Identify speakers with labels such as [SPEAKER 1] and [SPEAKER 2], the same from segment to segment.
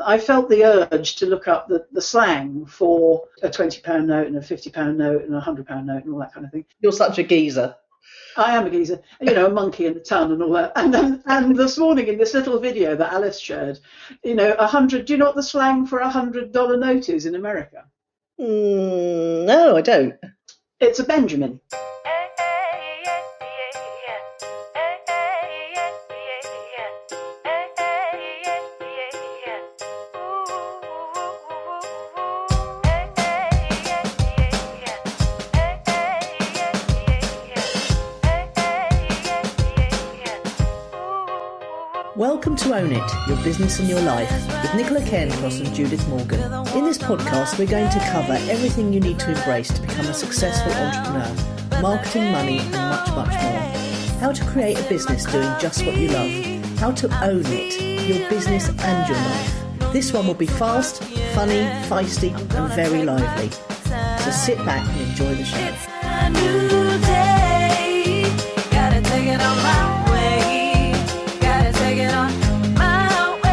[SPEAKER 1] I felt the urge to look up the slang for a £20 note and a £50 note and a £100 note and all that kind of thing.
[SPEAKER 2] You're such a geezer.
[SPEAKER 1] I am a geezer, a monkey in the town and all that. And this morning in this little video that Alice shared, 100. Do you know what the slang for $100 note is in America?
[SPEAKER 2] No, I don't.
[SPEAKER 1] It's a Benjamin.
[SPEAKER 2] Welcome to Own It, Your Business and Your Life, with Nicola Cairncross and Judith Morgan. In this podcast, we're going to cover everything you need to embrace to become a successful entrepreneur, marketing, money, and much, much more. How to create a business doing just what you love. How to own it, your business and your life. This one will be fast, funny, feisty, and very lively. So sit back and enjoy the show.
[SPEAKER 3] A new day, gotta take it on my way, gotta take it on my way.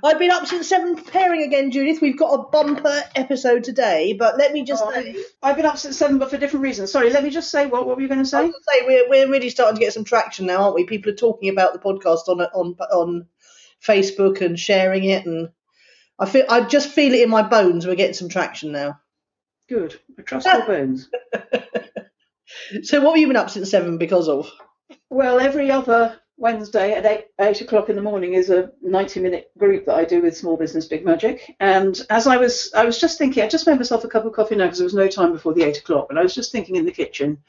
[SPEAKER 2] I've been up since 7 preparing again, Judith. We've got a bumper episode today, but let me just say...
[SPEAKER 1] I've been up since 7, but for different reasons. Sorry, let me just say, what were you going to say?
[SPEAKER 2] We're really starting to get some traction now, aren't we? People are talking about the podcast on Facebook and sharing it, and I just feel it in my bones. We're getting some traction now.
[SPEAKER 1] Good. I trust your bones.
[SPEAKER 2] So what have you been up since 7 because of?
[SPEAKER 1] Well, every other Wednesday at 8 o'clock in the morning is a 90-minute group that I do with Small Business Big Magic. And as I was just thinking, I just made myself a cup of coffee now because there was no time before the 8 o'clock. And I was just thinking in the kitchen,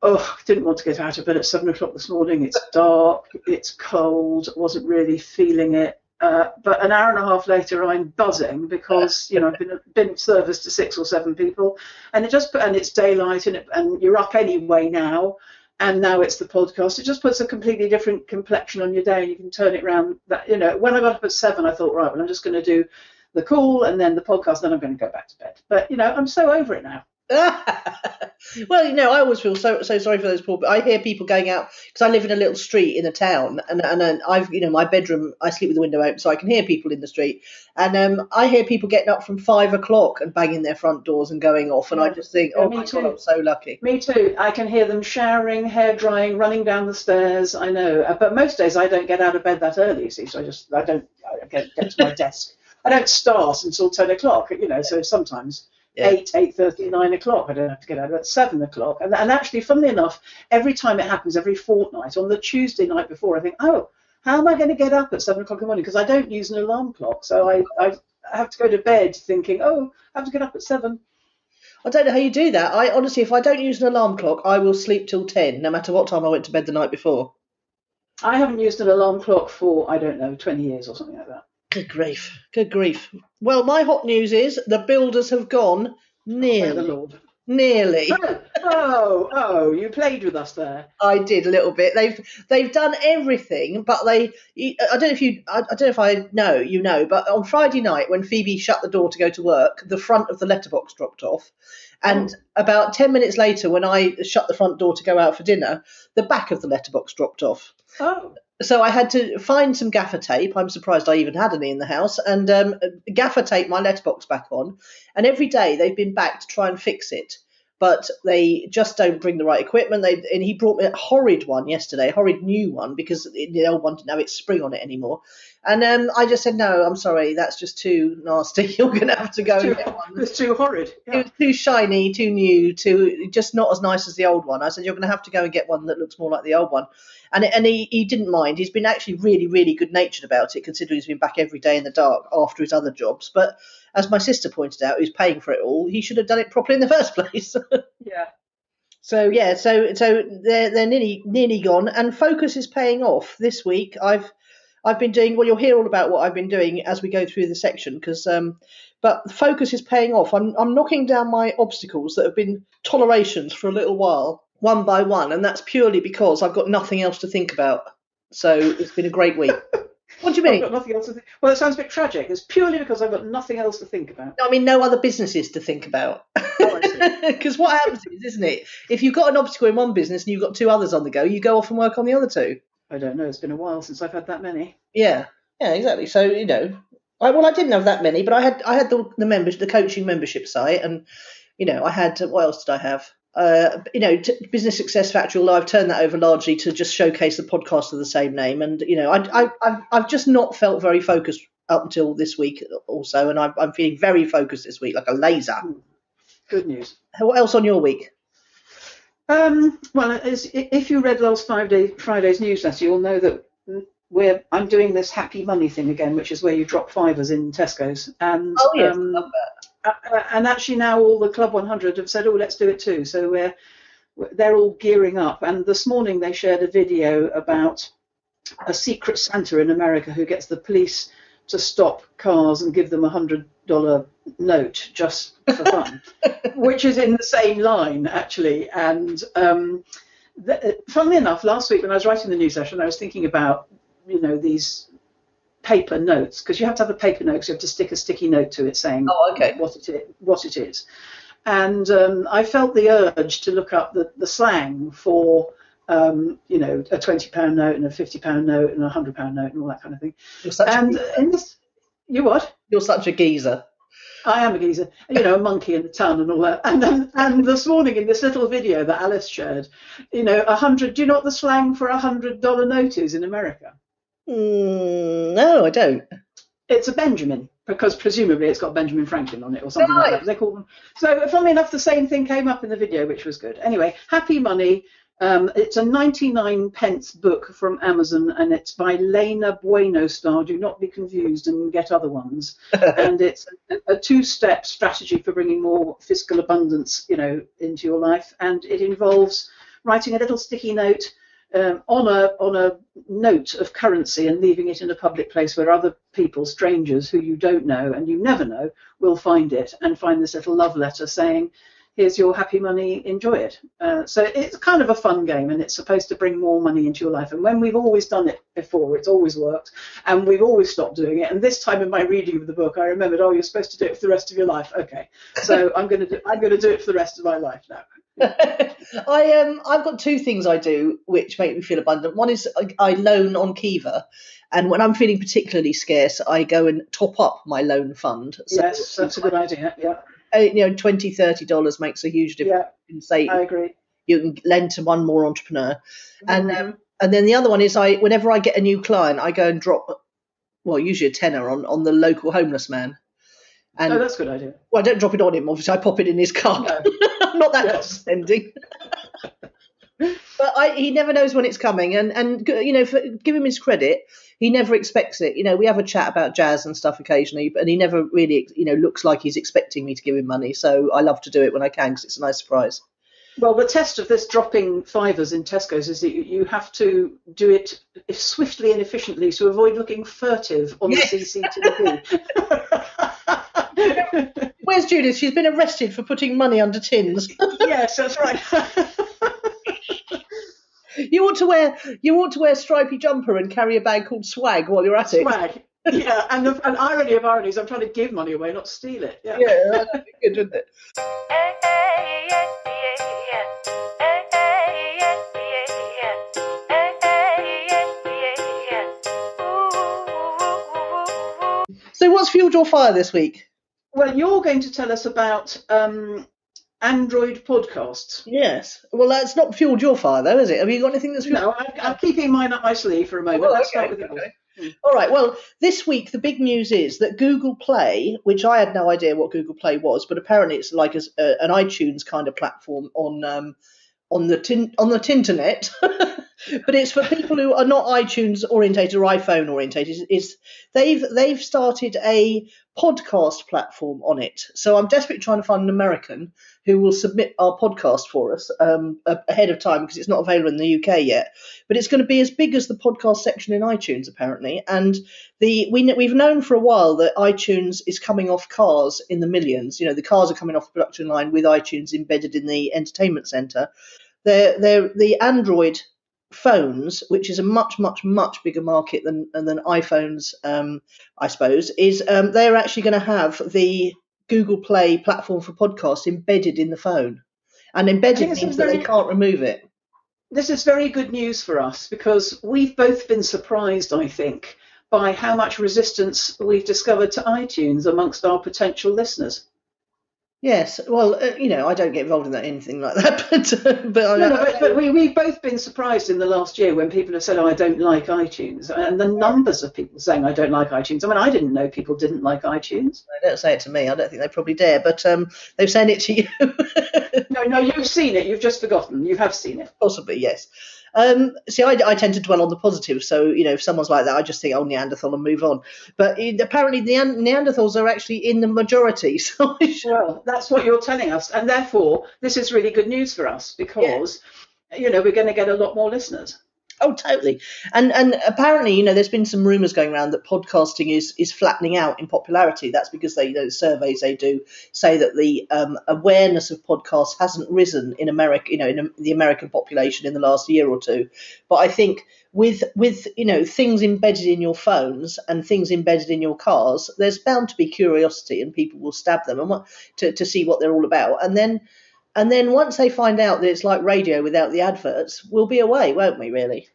[SPEAKER 1] I didn't want to get out of bed at 7 o'clock this morning. It's dark, it's cold, wasn't really feeling it. But an hour and a half later, I'm buzzing because I've been of service to 6 or 7 people, and it's daylight and you're up anyway now, and now it's the podcast. It just puts a completely different complexion on your day, and you can turn it around. When I got up at 7, I thought, right, well, I'm just going to do the call and then the podcast, then I'm going to go back to bed. But I'm so over it now.
[SPEAKER 2] Well, I always feel so sorry for those poor. But I hear people going out because I live in a little street in a town, and I've my bedroom. I sleep with the window open, so I can hear people in the street. And I hear people getting up from 5 o'clock and banging their front doors and going off. And I just think, oh my God, I'm so lucky.
[SPEAKER 1] Me too. I can hear them showering, hair drying, running down the stairs. I know, but most days I don't get out of bed that early. You see, so I don't get to my desk. I don't start until 10 o'clock. So sometimes. 8:30, 9 o'clock. I don't have to get out at 7 o'clock. And actually, funnily enough, every time it happens, every fortnight, on the Tuesday night before, I think, how am I going to get up at 7 o'clock in the morning? Because I don't use an alarm clock. So I have to go to bed thinking, I have to get up at 7.
[SPEAKER 2] I don't know how you do that. I honestly, if I don't use an alarm clock, I will sleep till 10, no matter what time I went to bed the night before.
[SPEAKER 1] I haven't used an alarm clock for, 20 years or something like that.
[SPEAKER 2] Good grief. Good grief. Well, my hot news is the builders have gone nearly.
[SPEAKER 1] Thank the Lord.
[SPEAKER 2] Nearly.
[SPEAKER 1] Oh, you played with us there.
[SPEAKER 2] I did a little bit. They've done everything, but I don't know if I know, but on Friday night when Phoebe shut the door to go to work, the front of the letterbox dropped off. And about 10 minutes later, when I shut the front door to go out for dinner, the back of the letterbox dropped off.
[SPEAKER 1] Oh.
[SPEAKER 2] So I had to find some gaffer tape. I'm surprised I even had any in the house, and gaffer tape my letterbox back on. And every day they've been back to try and fix it, but they just don't bring the right equipment. And he brought me a horrid one yesterday, a horrid new one, because the old one didn't have its spring on it anymore. And I just said, no, I'm sorry, that's just too nasty. You're going to have to go and get one.
[SPEAKER 1] It's too horrid. Yeah.
[SPEAKER 2] It was too shiny, too new, just not as nice as the old one. I said, you're going to have to go and get one that looks more like the old one. And he didn't mind. He's been actually really, really good-natured about it, considering he's been back every day in the dark after his other jobs. But as my sister pointed out, who's paying for it all, he should have done it properly in the first place.
[SPEAKER 1] Yeah.
[SPEAKER 2] So they're nearly gone, and focus is paying off this week. I've been doing, well, you'll hear all about what I've been doing as we go through the section, but focus is paying off. I'm knocking down my obstacles that have been tolerations for a little while, one by one, and that's purely because I've got nothing else to think about. So it's been a great week. What do you
[SPEAKER 1] I've
[SPEAKER 2] mean?
[SPEAKER 1] got nothing else to think. Well, it sounds a bit tragic. It's purely because I've got nothing else to think about.
[SPEAKER 2] I mean, no other businesses to think about.
[SPEAKER 1] Oh, I see.
[SPEAKER 2] Because what happens is, isn't it? If you've got an obstacle in one business and you've got two others on the go, you go off and work on the other two.
[SPEAKER 1] I don't know. It's been a while since I've had that many.
[SPEAKER 2] Yeah, exactly. So I didn't have that many, but I had the coaching membership site, and I had what else did I have? Business Success Factory. I've turned that over largely to just showcase the podcast of the same name, and I've just not felt very focused up until this week also, and I'm feeling very focused this week, like a laser.
[SPEAKER 1] Good news.
[SPEAKER 2] What else on your week?
[SPEAKER 1] Well, if you read last Friday's newsletter, you'll know that I'm doing this happy money thing again, which is where you drop fivers in Tesco's. And
[SPEAKER 2] Oh yes, I love that.
[SPEAKER 1] and actually now all the Club 100 have said, oh, let's do it too. So they're all gearing up. And this morning they shared a video about a secret Santa in America who gets the police to stop cars and give them $100 note just for fun, which is in the same line actually. And funnily enough, last week when I was writing the newsletter, I was thinking about these paper notes, because you have to have a paper note, because you have to stick a sticky note to it saying what it is. And I felt the urge to look up the slang for a £20 note and a £50 note and a £100 note and all that kind of thing. You what?
[SPEAKER 2] You're such a geezer.
[SPEAKER 1] I am a geezer, a monkey in the ton and all that. And this morning in this little video that Alice shared, 100. Do you know what the slang for $100 note is in America?
[SPEAKER 2] No, I don't.
[SPEAKER 1] It's a Benjamin, because presumably it's got Benjamin Franklin on it or something like that. They call them. So funnily enough, the same thing came up in the video, which was good. Anyway, Happy Money. It's a 99p book from Amazon, and it's by Lena Bueno Star. Do not be confused and get other ones. And it's a two-step strategy for bringing more fiscal abundance, into your life. And it involves writing a little sticky note on a note of currency and leaving it in a public place where other people, strangers who you don't know and you never know, will find it and find this little love letter saying, here's your happy money, enjoy it. So it's kind of a fun game, and it's supposed to bring more money into your life. And when we've always done it before, it's always worked, and we've always stopped doing it. And this time in my reading of the book, I remembered, oh, you're supposed to do it for the rest of your life. Okay, so I'm going to do it for the rest of my life now.
[SPEAKER 2] I've got two things I do which make me feel abundant. One is I loan on Kiva, and when I'm feeling particularly scarce, I go and top up my loan fund. So
[SPEAKER 1] yes, that's a good idea. Yeah.
[SPEAKER 2] $20, $30 makes a huge difference.
[SPEAKER 1] Yeah,
[SPEAKER 2] in, say,
[SPEAKER 1] I agree.
[SPEAKER 2] You can lend to one more entrepreneur,
[SPEAKER 1] Mm-hmm.
[SPEAKER 2] and then the other one is whenever I get a new client, I go and drop, usually a tenner on the local homeless man. And
[SPEAKER 1] that's a good idea.
[SPEAKER 2] Well, I don't drop it on him. Obviously, I pop it in his car.
[SPEAKER 1] No.
[SPEAKER 2] I'm not that condescending. But he never knows when it's coming, and give him his credit. He never expects it. We have a chat about jazz and stuff occasionally, and he never really, looks like he's expecting me to give him money. So I love to do it when I can because it's a nice surprise.
[SPEAKER 1] Well, the test of this dropping fivers in Tesco's is that you have to do it swiftly and efficiently to avoid looking furtive on the CCTV.
[SPEAKER 2] Where's Judith? She's been arrested for putting money under tins.
[SPEAKER 1] Yes, that's right.
[SPEAKER 2] You ought to wear a stripy jumper and carry a bag called swag while you're at it.
[SPEAKER 1] Swag. Yeah, and irony of ironies, I'm trying to give money away, not steal it. Yeah,
[SPEAKER 2] that'd be good, wouldn't it? So what's fueled your fire this week?
[SPEAKER 1] Well, you're going to tell us about Android podcasts.
[SPEAKER 2] Yes. Well, that's not fueled your fire, though, is it? Have you got anything that's fueled?
[SPEAKER 1] No, I'm keeping mine up my sleeve for a moment. Let's start with yours.
[SPEAKER 2] All right. Well, this week the big news is that Google Play, which I had no idea what Google Play was, but apparently it's like an iTunes kind of platform on the Tinternet. But it's for people who are not iTunes orientated or iPhone orientated. They've started a podcast platform on it. So I'm desperately trying to find an American who will submit our podcast for us ahead of time, because it's not available in the UK yet. But it's going to be as big as the podcast section in iTunes apparently. And we've known for a while that iTunes is coming off cars in the millions. The cars are coming off the production line with iTunes embedded in the entertainment center. The Android phones, which is a much, much, much bigger market than iPhones, I suppose, is they're actually going to have the Google Play platform for podcasts embedded in the phone. And
[SPEAKER 1] I
[SPEAKER 2] embedded
[SPEAKER 1] think it's
[SPEAKER 2] means that they can't remove it.
[SPEAKER 1] this is very good news for us because we've both been surprised, I think, by how much resistance we've discovered to iTunes amongst our potential listeners.
[SPEAKER 2] Yes, well, I don't get involved in anything like that,
[SPEAKER 1] But we've both been surprised in the last year when people have said, "Oh, I don't like iTunes," and the numbers of people saying, "I don't like iTunes." I mean, I didn't know people didn't like iTunes.
[SPEAKER 2] They don't say it to me. I don't think they probably dare, but they've said it to you.
[SPEAKER 1] No, you've seen it. You've just forgotten. You have seen it.
[SPEAKER 2] Possibly, yes. See, I tend to dwell on the positive. So, if someone's like that, I just think, oh, Neanderthal and move on. But apparently the Neanderthals are actually in the majority. So
[SPEAKER 1] well, that's what you're telling us. And therefore, this is really good news for us because, we're going to get a lot more listeners.
[SPEAKER 2] Oh, totally. And apparently, there's been some rumours going around that podcasting is flattening out in popularity. That's because the surveys they do say that the awareness of podcasts hasn't risen in America, in the American population in the last year or two. But I think with things embedded in your phones and things embedded in your cars, there's bound to be curiosity, and people will stab them and to see what they're all about. And then once they find out that it's like radio without the adverts, we'll be away, won't we, really?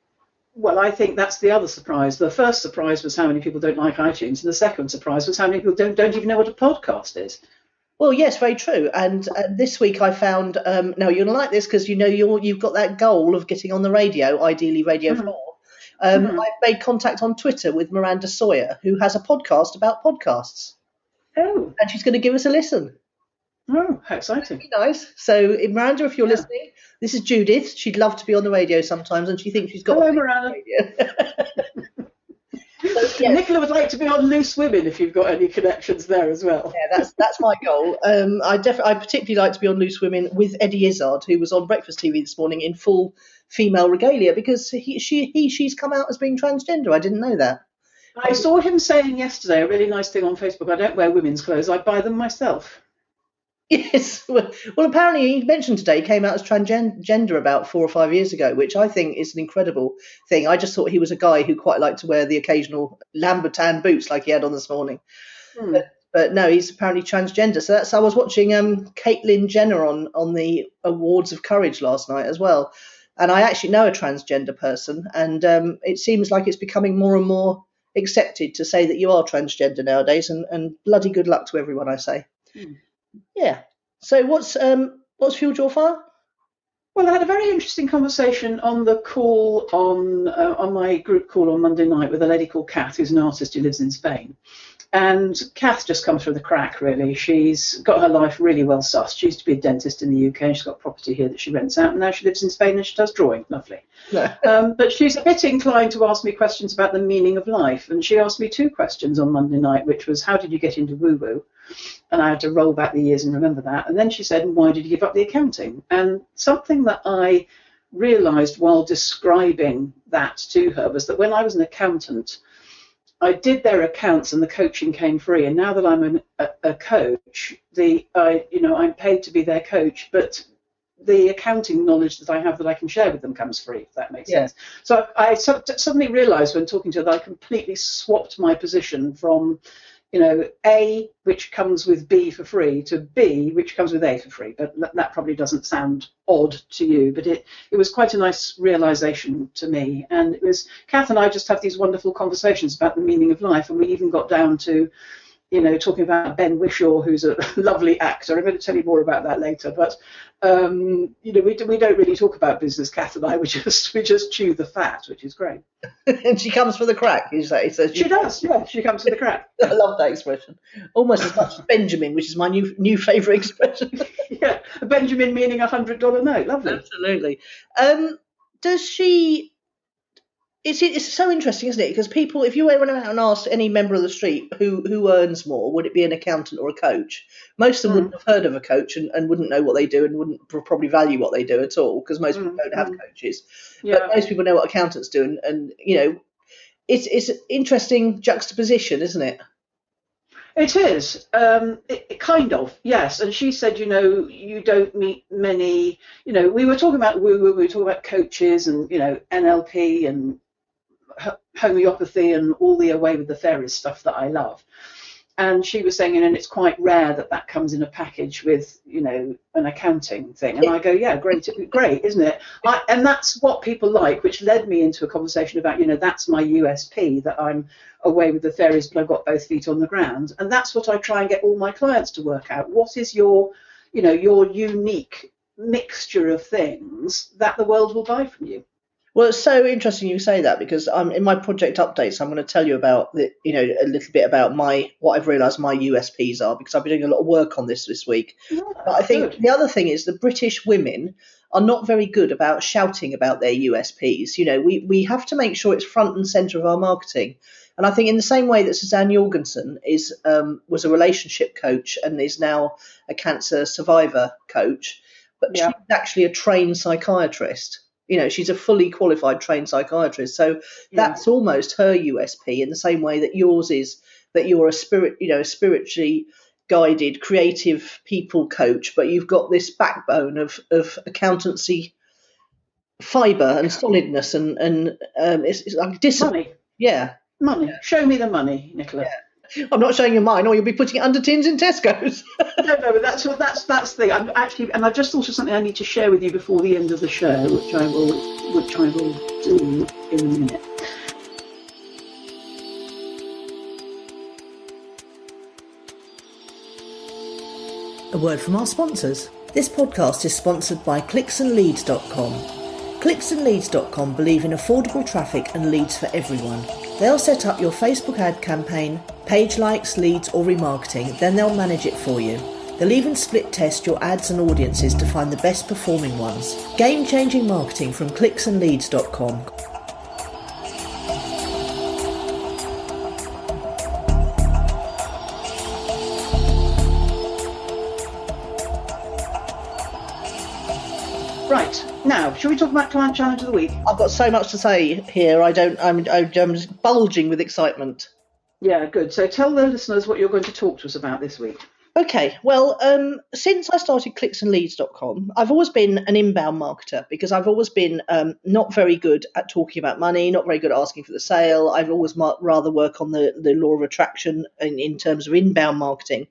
[SPEAKER 1] Well, I think that's the other surprise. The first surprise was how many people don't like iTunes, and the second surprise was how many people don't even know what a podcast is.
[SPEAKER 2] Well, yes, very true. And this week I found, now you're going to like this because you've got that goal of getting on the radio, ideally Radio 4. I've made contact on Twitter with Miranda Sawyer, who has a podcast about podcasts.
[SPEAKER 1] Oh.
[SPEAKER 2] And she's going to give us a listen.
[SPEAKER 1] Oh, how exciting.
[SPEAKER 2] That'd be nice. So, Miranda, if you're listening, this is Judith. She'd love to be on the radio sometimes, and she thinks she's got
[SPEAKER 1] Hello, Miranda. So, yes. Nicola would like to be on Loose Women if you've got any connections there as well.
[SPEAKER 2] Yeah, that's my goal. I particularly like to be on Loose Women with Eddie Izzard, who was on Breakfast TV this morning in full female regalia because she's come out as being transgender. I didn't know that.
[SPEAKER 1] I saw him saying yesterday a really nice thing on Facebook. I don't wear women's clothes. I buy them myself.
[SPEAKER 2] Yes. Well, apparently he mentioned today he came out as transgender about 4 or 5 years ago, which I think is an incredible thing. I just thought he was a guy who quite liked to wear the occasional Lambertan boots like he had on this morning. But no, he's apparently transgender. So I was watching Caitlyn Jenner on the Awards of Courage last night as well. And I actually know a transgender person, and it seems like it's becoming more and more accepted to say that you are transgender nowadays, and bloody good luck to everyone, I say. Yeah. So what's fueled your fire?
[SPEAKER 1] Well, I had a very interesting conversation on the call on my group call on Monday night with a lady called Kath, who's an artist who lives in Spain. And Kath just comes through the crack, really. She's got her life really well sussed. She used to be a dentist in the UK, and she's got property here that she rents out, and now she lives in Spain and she does drawing. Lovely. But she's a bit inclined to ask me questions about the meaning of life. And she asked me 2 questions on Monday night, which was, how did you get into woo-woo? And I had to roll back the years and remember that. And then she said, why did you give up the accounting? And something that I realised while describing that to her was that when I was an accountant, I did their accounts and the coaching came free. And now that I'm a coach, I'm paid to be their coach, but the accounting knowledge that I have that I can share with them comes free, if that makes sense. So I suddenly realised when talking to her that I completely swapped my position from A, which comes with B for free, to B, which comes with A for free. But that probably doesn't sound odd to you, but it was quite a nice realization to me. And it was, Kath and I just have these wonderful conversations about the meaning of life, and we even got down to talking about Ben Whishaw, who's a lovely actor. I'm going to tell you more about that later. But we don't really talk about business, Kath and I. We just chew the fat, which is great.
[SPEAKER 2] And she comes for the crack, you say? So
[SPEAKER 1] she does, yeah. She comes for the crack.
[SPEAKER 2] I love that expression. Almost as much as Benjamin, which is my new favourite expression.
[SPEAKER 1] Yeah, a Benjamin meaning $100 note. Lovely.
[SPEAKER 2] Absolutely. Does she? It's so interesting, isn't it? Because people, if you went out and asked any member of the street who earns more, would it be an accountant or a coach? Most of them wouldn't have heard of a coach and wouldn't know what they do and wouldn't probably value what they do at all, because most people don't have coaches. Yeah. But most people know what accountants do, and it's an interesting juxtaposition, isn't it?
[SPEAKER 1] It is. It kind of, yes. And she said, you don't meet many, we were talking about woo-woo, we were talking about coaches and, NLP and homeopathy and all the away with the Ferris stuff that I love. And she was saying, and it's quite rare that comes in a package with, an accounting thing. And I go, yeah, great, isn't it? And that's what people like, which led me into a conversation about, that's my USP, that I'm away with the Ferris, but I've got both feet on the ground. And that's what I try and get all my clients to work out. What is your unique mixture of things that the world will buy from you?
[SPEAKER 2] Well, it's so interesting you say that, because in my project updates, I'm going to tell you about a little bit about what I've realised my USPs are, because I've been doing a lot of work on this week.
[SPEAKER 1] Yeah,
[SPEAKER 2] but I think
[SPEAKER 1] good.
[SPEAKER 2] The other thing is the British women are not very good about shouting about their USPs. We have to make sure it's front and centre of our marketing. And I think in the same way that Suzanne Jorgensen was a relationship coach and is now a cancer survivor coach, but she's actually a trained psychiatrist. She's a fully qualified trained psychiatrist. So that's almost her USP, in the same way that yours is that you're a spiritually guided, creative people coach, but you've got this backbone of accountancy fibre and solidness and it's like discipline.
[SPEAKER 1] Money.
[SPEAKER 2] Yeah.
[SPEAKER 1] Money. Yeah. Show me the money, Nicola.
[SPEAKER 2] Yeah. I'm not showing you mine, or you'll be putting it under tins in Tesco's.
[SPEAKER 1] No, but that's the thing. I'm actually, and I've just thought of something I need to share with you before the end of the show, which I will do in a minute.
[SPEAKER 2] A word from our sponsors. This podcast is sponsored by clicksandleads.com. Clicksandleads.com believe in affordable traffic and leads for everyone. They'll set up your Facebook ad campaign, page likes, leads or remarketing, then they'll manage it for you. They'll even split test your ads and audiences to find the best performing ones. Game-changing marketing from clicksandleads.com.
[SPEAKER 1] Right, now, shall we talk about Client Challenge of the Week?
[SPEAKER 2] I've got so much to say here. I'm just bulging with excitement.
[SPEAKER 1] Yeah, good. So tell the listeners what you're going to talk to us about this week.
[SPEAKER 2] Okay, well, since I started clicksandleads.com, I've always been an inbound marketer, because I've always been not very good at talking about money, not very good at asking for the sale. I've always rather work on the law of attraction in terms of inbound marketing.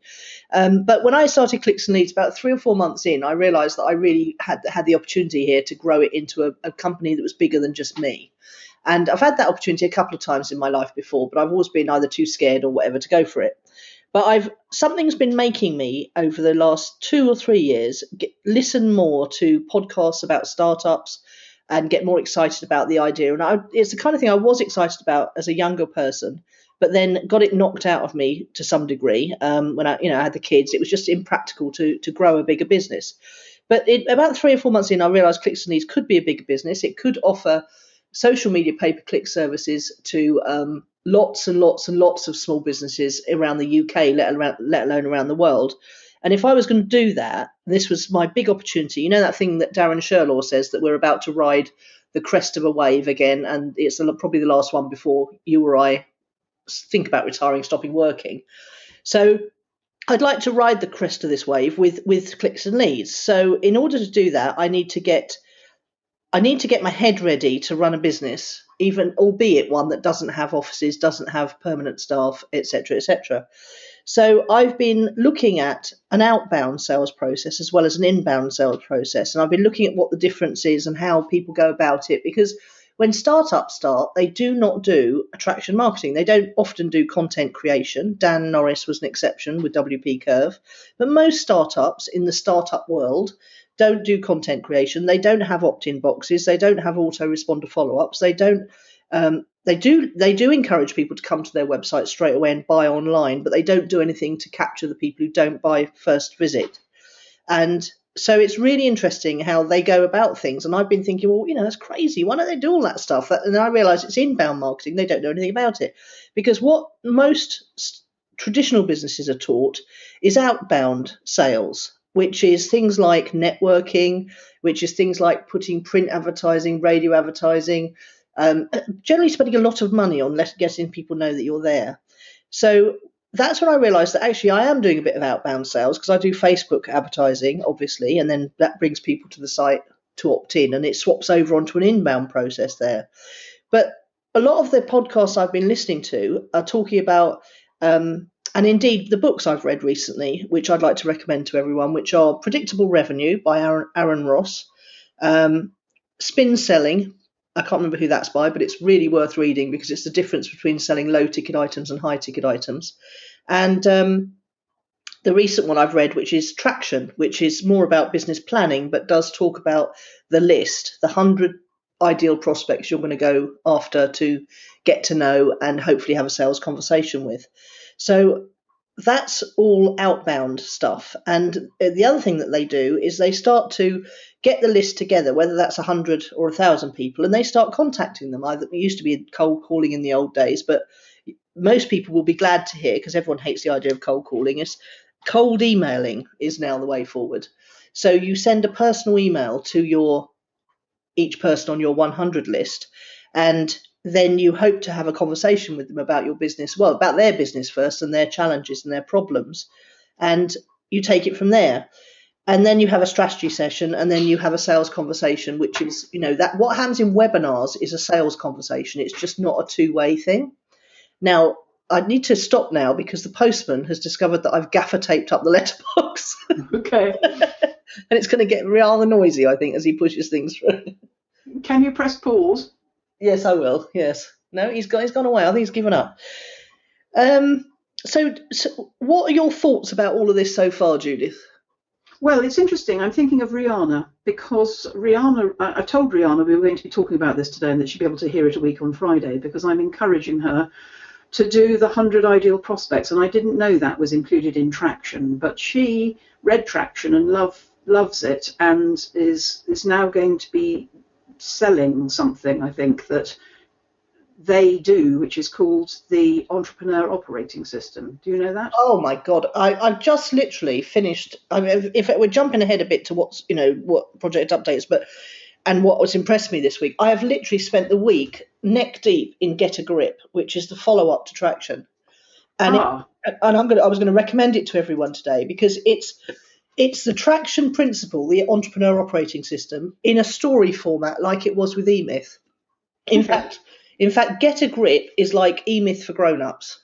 [SPEAKER 2] But when I started Clicks and Leads about 3 or 4 months in, I realised that I really had the opportunity here to grow it into a company that was bigger than just me. And I've had that opportunity a couple of times in my life before, but I've always been either too scared or whatever to go for it. But something's been making me, over the last 2 or 3 years, listen more to podcasts about startups and get more excited about the idea. And it's the kind of thing I was excited about as a younger person, but then got it knocked out of me to some degree when I had the kids. It was just impractical to grow a bigger business. But about 3 or 4 months in, I realised Clicks and Leads could be a bigger business. It could offer social media pay-per-click services to lots and lots and lots of small businesses around the UK, let alone around the world. And if I was going to do that, this was my big opportunity. You know that thing that Darren Sherlaw says, that we're about to ride the crest of a wave again, and it's probably the last one before you or I think about retiring, stopping working. So I'd like to ride the crest of this wave with Clicks and Leads. So in order to do that, I need to get my head ready to run a business, even albeit one that doesn't have offices, doesn't have permanent staff, etc., etc. So I've been looking at an outbound sales process as well as an inbound sales process, and I've been looking at what the difference is and how people go about it, because when startups start, they do not do attraction marketing. They don't often do content creation. Dan Norris was an exception with WP Curve, but most startups in the startup world don't do content creation. They don't have opt-in boxes. They don't have autoresponder follow-ups. They do encourage people to come to their website straight away and buy online, but they don't do anything to capture the people who don't buy first visit. And so it's really interesting how they go about things. And I've been thinking, well, that's crazy. Why don't they do all that stuff? And then I realised it's inbound marketing. They don't know anything about it, because what most traditional businesses are taught is outbound sales, which is things like networking, which is things like putting print advertising, radio advertising, generally spending a lot of money on getting people know that you're there. So that's when I realised that actually I am doing a bit of outbound sales, because I do Facebook advertising, obviously, and then that brings people to the site to opt in, and it swaps over onto an inbound process there. But a lot of the podcasts I've been listening to are talking about, and indeed the books I've read recently, which I'd like to recommend to everyone, which are Predictable Revenue by Aaron Ross, Spin Selling. I can't remember who that's by, but it's really worth reading because it's the difference between selling low ticket items and high ticket items. And the recent one I've read, which is Traction, which is more about business planning, but does talk about the list, the 100 ideal prospects you're going to go after to get to know and hopefully have a sales conversation with. So that's all outbound stuff. And the other thing that they do is they start to get the list together, whether that's 100 or 1,000 people, and they start contacting them. Either it used to be cold calling in the old days, but most people will be glad to hear, because everyone hates the idea of cold calling, is cold emailing is now the way forward. So you send a personal email to each person on your 100 list, and then you hope to have a conversation with them about your business, well, about their business first and their challenges and their problems, and you take it from there. And then you have a strategy session, and then you have a sales conversation, which is, that what happens in webinars is a sales conversation. It's just not a two-way thing. Now, I need to stop now because the postman has discovered that I've gaffer taped up the letterbox.
[SPEAKER 1] Okay.
[SPEAKER 2] And it's going to get rather noisy, I think, as he pushes things through.
[SPEAKER 1] Can you press pause?
[SPEAKER 2] Yes, I will. Yes. No, he's gone away. I think he's given up. So what are your thoughts about all of this so far, Judith?
[SPEAKER 1] Well, it's interesting. I'm thinking of Rihanna, because I told Rihanna we were going to be talking about this today and that she'd be able to hear it a week on Friday, because I'm encouraging her to do the 100 ideal prospects. And I didn't know that was included in Traction, but she read Traction and loves it, and is now going to be selling something, I think, that they do, which is called the Entrepreneur Operating System. Do you know that?
[SPEAKER 2] Oh my God, I've just literally finished. I mean, if we're jumping ahead a bit to what project updates, and what was impressed me this week, I have literally spent the week neck deep in Get a Grip, which is the follow up to Traction, and I was going to recommend it to everyone today, because it's the Traction principle, the Entrepreneur Operating System, in a story format like it was with eMyth. In fact, Get a Grip is like eMyth for grown-ups.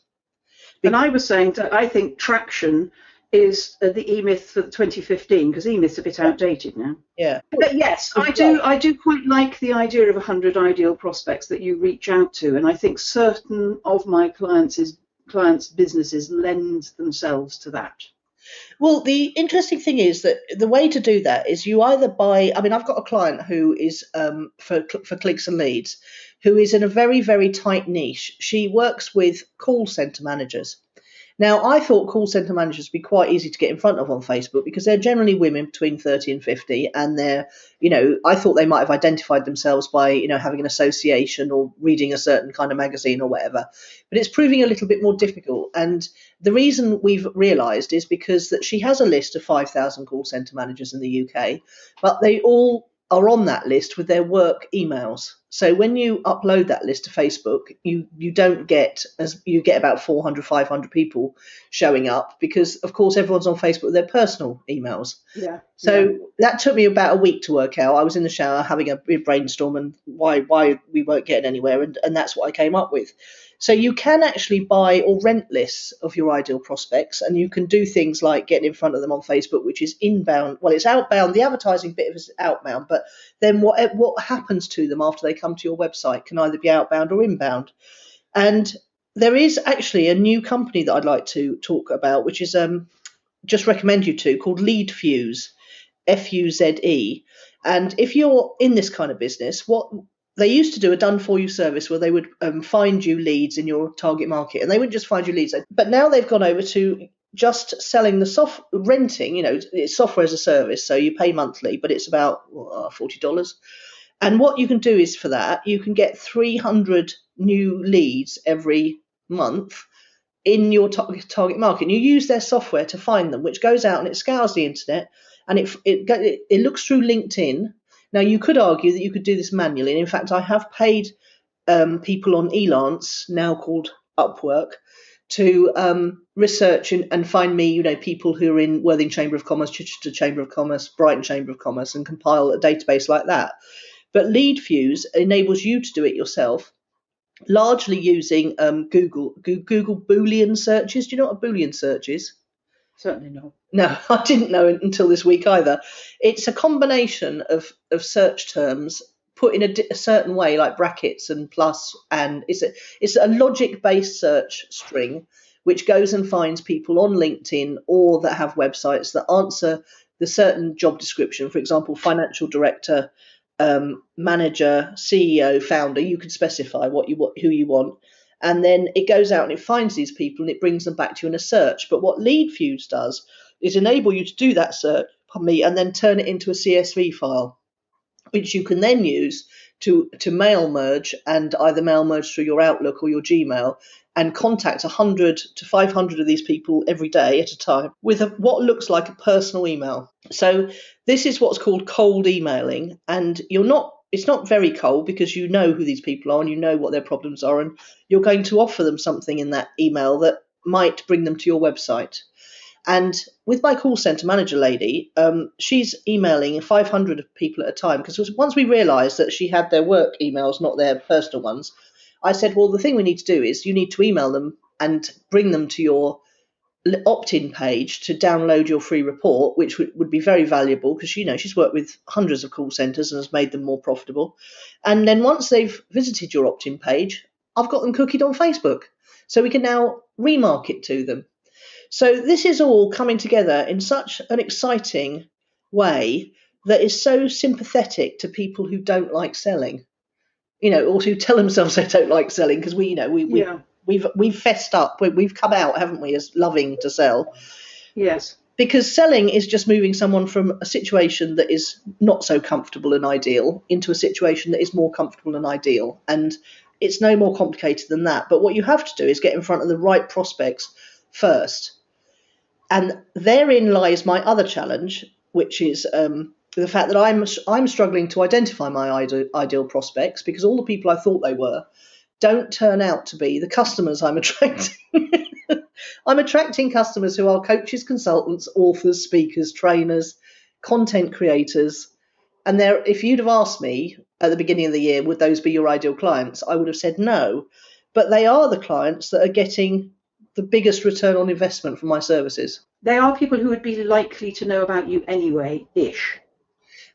[SPEAKER 1] And I was saying that I think Traction is the eMyth for 2015, because eMyth's a bit outdated now.
[SPEAKER 2] Yeah.
[SPEAKER 1] But yes, I do quite like the idea of 100 ideal prospects that you reach out to, and I think certain of my clients' businesses lend themselves to that.
[SPEAKER 2] Well, the interesting thing is that the way to do that is you either buy. I mean, I've got a client who is for Clicks and Leads, who is in a very, very tight niche. She works with call center managers. Now, I thought call center managers would be quite easy to get in front of on Facebook, because they're generally women between 30 and 50, and they're, I thought they might have identified themselves by, having an association or reading a certain kind of magazine or whatever. But it's proving a little bit more difficult. And the reason we've realised is because that she has a list of 5,000 call center managers in the UK, but they all are on that list with their work emails. So when you upload that list to Facebook, you don't get, as you get about 400, 500 people showing up, because of course everyone's on Facebook with their personal emails.
[SPEAKER 1] Yeah.
[SPEAKER 2] So that took me about a week to work out. I was in the shower having a big brainstorm and why we weren't getting anywhere, and that's what I came up with. So you can actually buy or rent lists of your ideal prospects, and you can do things like getting in front of them on Facebook, which is inbound. Well, it's outbound. The advertising bit is outbound, but then what happens to them after they come to your website can either be outbound or inbound. And there is actually a new company that I'd like to talk about, which is just recommend you to, called Lead Fuse, Fuze. And if you're in this kind of business, what they used to do a done-for-you service where they would find you leads in your target market, and they wouldn't just find you leads. But now they've gone over to just selling the renting. It's software as a service, so you pay monthly, but it's about $40. And what you can do is, for that, you can get 300 new leads every month in your target market. And you use their software to find them, which goes out and it scours the internet, and it looks through LinkedIn. Now, you could argue that you could do this manually. And in fact, I have paid people on Elance, now called Upwork, to research and find me, people who are in Worthing Chamber of Commerce, Chichester Chamber of Commerce, Brighton Chamber of Commerce, and compile a database like that. But LeadFuse enables you to do it yourself, largely using Google Boolean searches. Do you know what a Boolean search is?
[SPEAKER 1] Certainly not.
[SPEAKER 2] No, I didn't know it until this week either. It's a combination of search terms put in a certain way, like brackets and plus, and it's a logic-based search string which goes and finds people on LinkedIn or that have websites that answer the certain job description. For example, financial director, manager, CEO, founder. You can specify who you want, and then it goes out and it finds these people and it brings them back to you in a search. But what LeadFuse does is enable you to do that search, and then turn it into a CSV file, which you can then use to mail merge, and either mail merge through your Outlook or your Gmail, and contact 100 to 500 of these people every day at a time with what looks like a personal email. So this is what's called cold emailing, and it's not very cold because you know who these people are and you know what their problems are, and you're going to offer them something in that email that might bring them to your website. And with my call centre manager lady, she's emailing 500 people at a time, because once we realised that she had their work emails, not their personal ones, I said, well, the thing we need to do is you need to email them and bring them to your opt-in page to download your free report, which would be very valuable, because she's worked with hundreds of call centres and has made them more profitable. And then once they've visited your opt-in page, I've got them cookied on Facebook, so we can now remarket to them. So this is all coming together in such an exciting way that is so sympathetic to people who don't like selling, or who tell themselves they don't like selling, because we've fessed up, we've come out, haven't we, as loving to sell.
[SPEAKER 1] Yes.
[SPEAKER 2] Because selling is just moving someone from a situation that is not so comfortable and ideal into a situation that is more comfortable and ideal. And it's no more complicated than that. But what you have to do is get in front of the right prospects first. And therein lies my other challenge, which is the fact that I'm struggling to identify my ideal prospects, because all the people I thought they were don't turn out to be the customers I'm attracting. I'm attracting customers who are coaches, consultants, authors, speakers, trainers, content creators. And if you'd have asked me at the beginning of the year, would those be your ideal clients, I would have said no. But they are the clients that are getting the biggest return on investment from my services.
[SPEAKER 1] They are people who would be likely to know about you anyway-ish.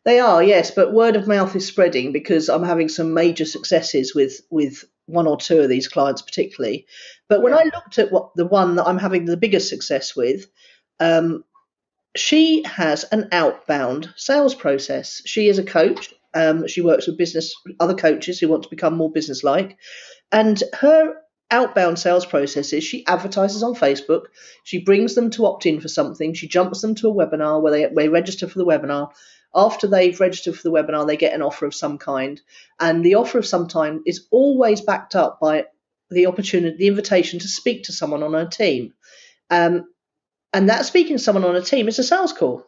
[SPEAKER 2] They are, yes, but word of mouth is spreading, because I'm having some major successes with one or two of these clients particularly. But when I looked at the one that I'm having the biggest success with, she has an outbound sales process. She is a coach. She works with other coaches who want to become more business-like. And her outbound sales process is she advertises on Facebook. She brings them to opt in for something. She jumps them to a webinar where they register for the webinar. After they've registered for the webinar, they get an offer of some kind. And the offer of some kind is always backed up by the invitation to speak to someone on her team. And that speaking to someone on a team is a sales call.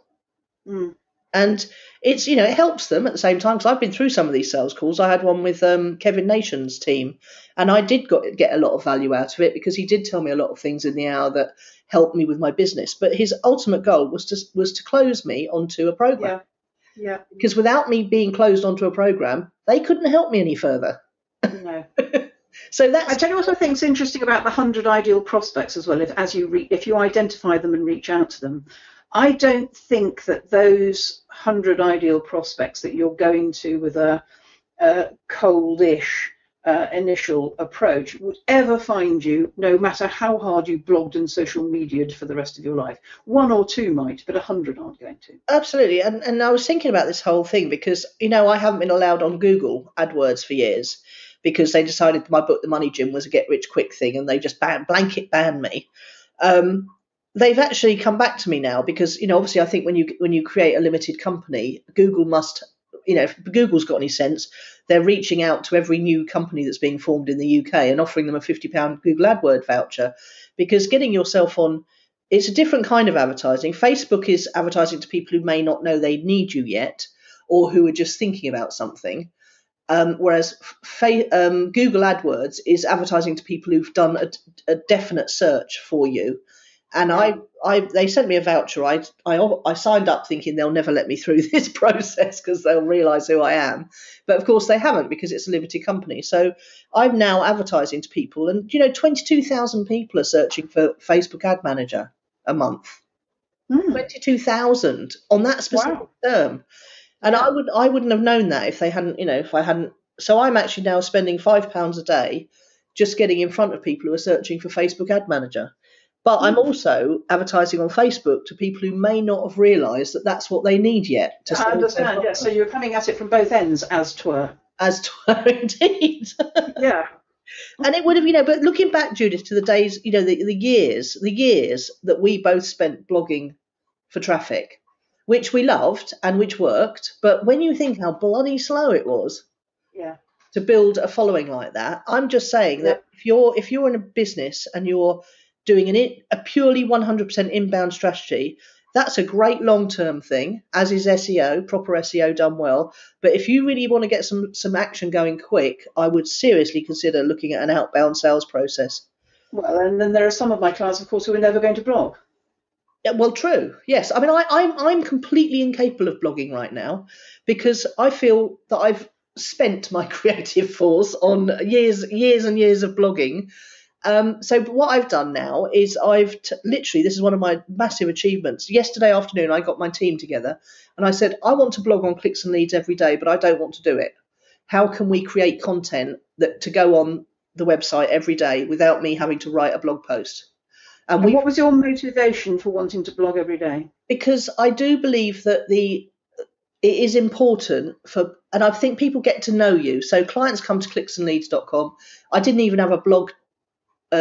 [SPEAKER 2] Mm. And it's, it helps them at the same time, because I've been through some of these sales calls. I had one with Kevin Nation's team, and I did get a lot of value out of it, because he did tell me a lot of things in the hour that helped me with my business. But his ultimate goal was to close me onto a program.
[SPEAKER 1] Yeah.
[SPEAKER 2] Because without me being closed onto a program, they couldn't help me any further.
[SPEAKER 1] No.
[SPEAKER 2] So that's.
[SPEAKER 1] I tell you what I think is interesting about the 100 ideal prospects as well. If you identify them and reach out to them, I don't think that those 100 ideal prospects that you're going to with a coldish initial approach would ever find you, no matter how hard you blogged and social media'd for the rest of your life. One or two might, but 100 aren't going to.
[SPEAKER 2] Absolutely. And I was thinking about this whole thing because, I haven't been allowed on Google AdWords for years, because they decided my book, The Money Gym, was a get-rich-quick thing, and they just blanket banned me. They've actually come back to me now because, obviously I think when you create a limited company, Google must, if Google's got any sense, they're reaching out to every new company that's being formed in the UK and offering them a £50 Google AdWord voucher, because getting yourself on, it's a different kind of advertising. Facebook is advertising to people who may not know they need you yet, or who are just thinking about something. Whereas Google AdWords is advertising to people who've done a definite search for you. And they sent me a voucher. I signed up thinking they'll never let me through this process because they'll realise who I am. But of course they haven't, because it's a limited company. So I'm now advertising to people, and 22,000 people are searching for Facebook Ad Manager a month. 22,000 on that specific term. And I wouldn't have known that if they hadn't, if I hadn't. So I'm actually now spending £5 a day just getting in front of people who are searching for Facebook Ad Manager. But I'm also advertising on Facebook to people who may not have realised that that's what they need yet.
[SPEAKER 1] I understand, yes. So you're coming at it from both ends, as 'twere.
[SPEAKER 2] As 'twere, indeed.
[SPEAKER 1] Yeah.
[SPEAKER 2] And it would have, but looking back, Judith, to the days, the years that we both spent blogging for traffic, which we loved and which worked. But when you think how bloody slow it was to build a following like that, I'm just saying that if you're in a business and you're doing a purely 100% inbound strategy, that's a great long-term thing, as is SEO, proper SEO done well. But if you really want to get some action going quick, I would seriously consider looking at an outbound sales process.
[SPEAKER 1] Well, and then there are some of my clients, of course, who are never going to blog.
[SPEAKER 2] Yeah, well, true. Yes. I mean, I'm completely incapable of blogging right now, because I feel that I've spent my creative force on years and years of blogging. So what I've done now is literally, this is one of my massive achievements. Yesterday afternoon, I got my team together and I said, I want to blog on clicks and leads every day, but I don't want to do it. How can we create content to go on the website every day without me having to write a blog post?
[SPEAKER 1] And what was your motivation for wanting to blog every day?
[SPEAKER 2] Because I do believe that it is important and I think people get to know you. So clients come to clicksandleads.com. I didn't even have a blog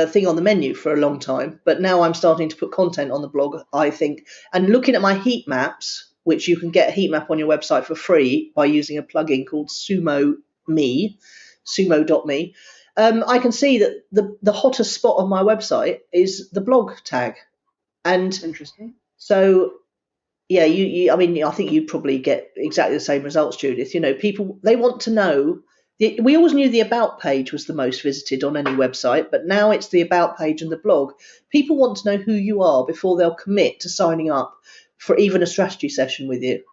[SPEAKER 2] thing on the menu for a long time, but now I'm starting to put content on the blog, I think. And looking at my heat maps, which you can get a heat map on your website for free by using a plugin called sumo.me, I can see that the hottest spot on my website is the blog tag. And
[SPEAKER 1] interesting.
[SPEAKER 2] So yeah, I think you probably get exactly the same results, Judith. People, they want to know. We always knew the About page was the most visited on any website, but now it's the About page and the blog. People want to know who you are before they'll commit to signing up for even a strategy session with you.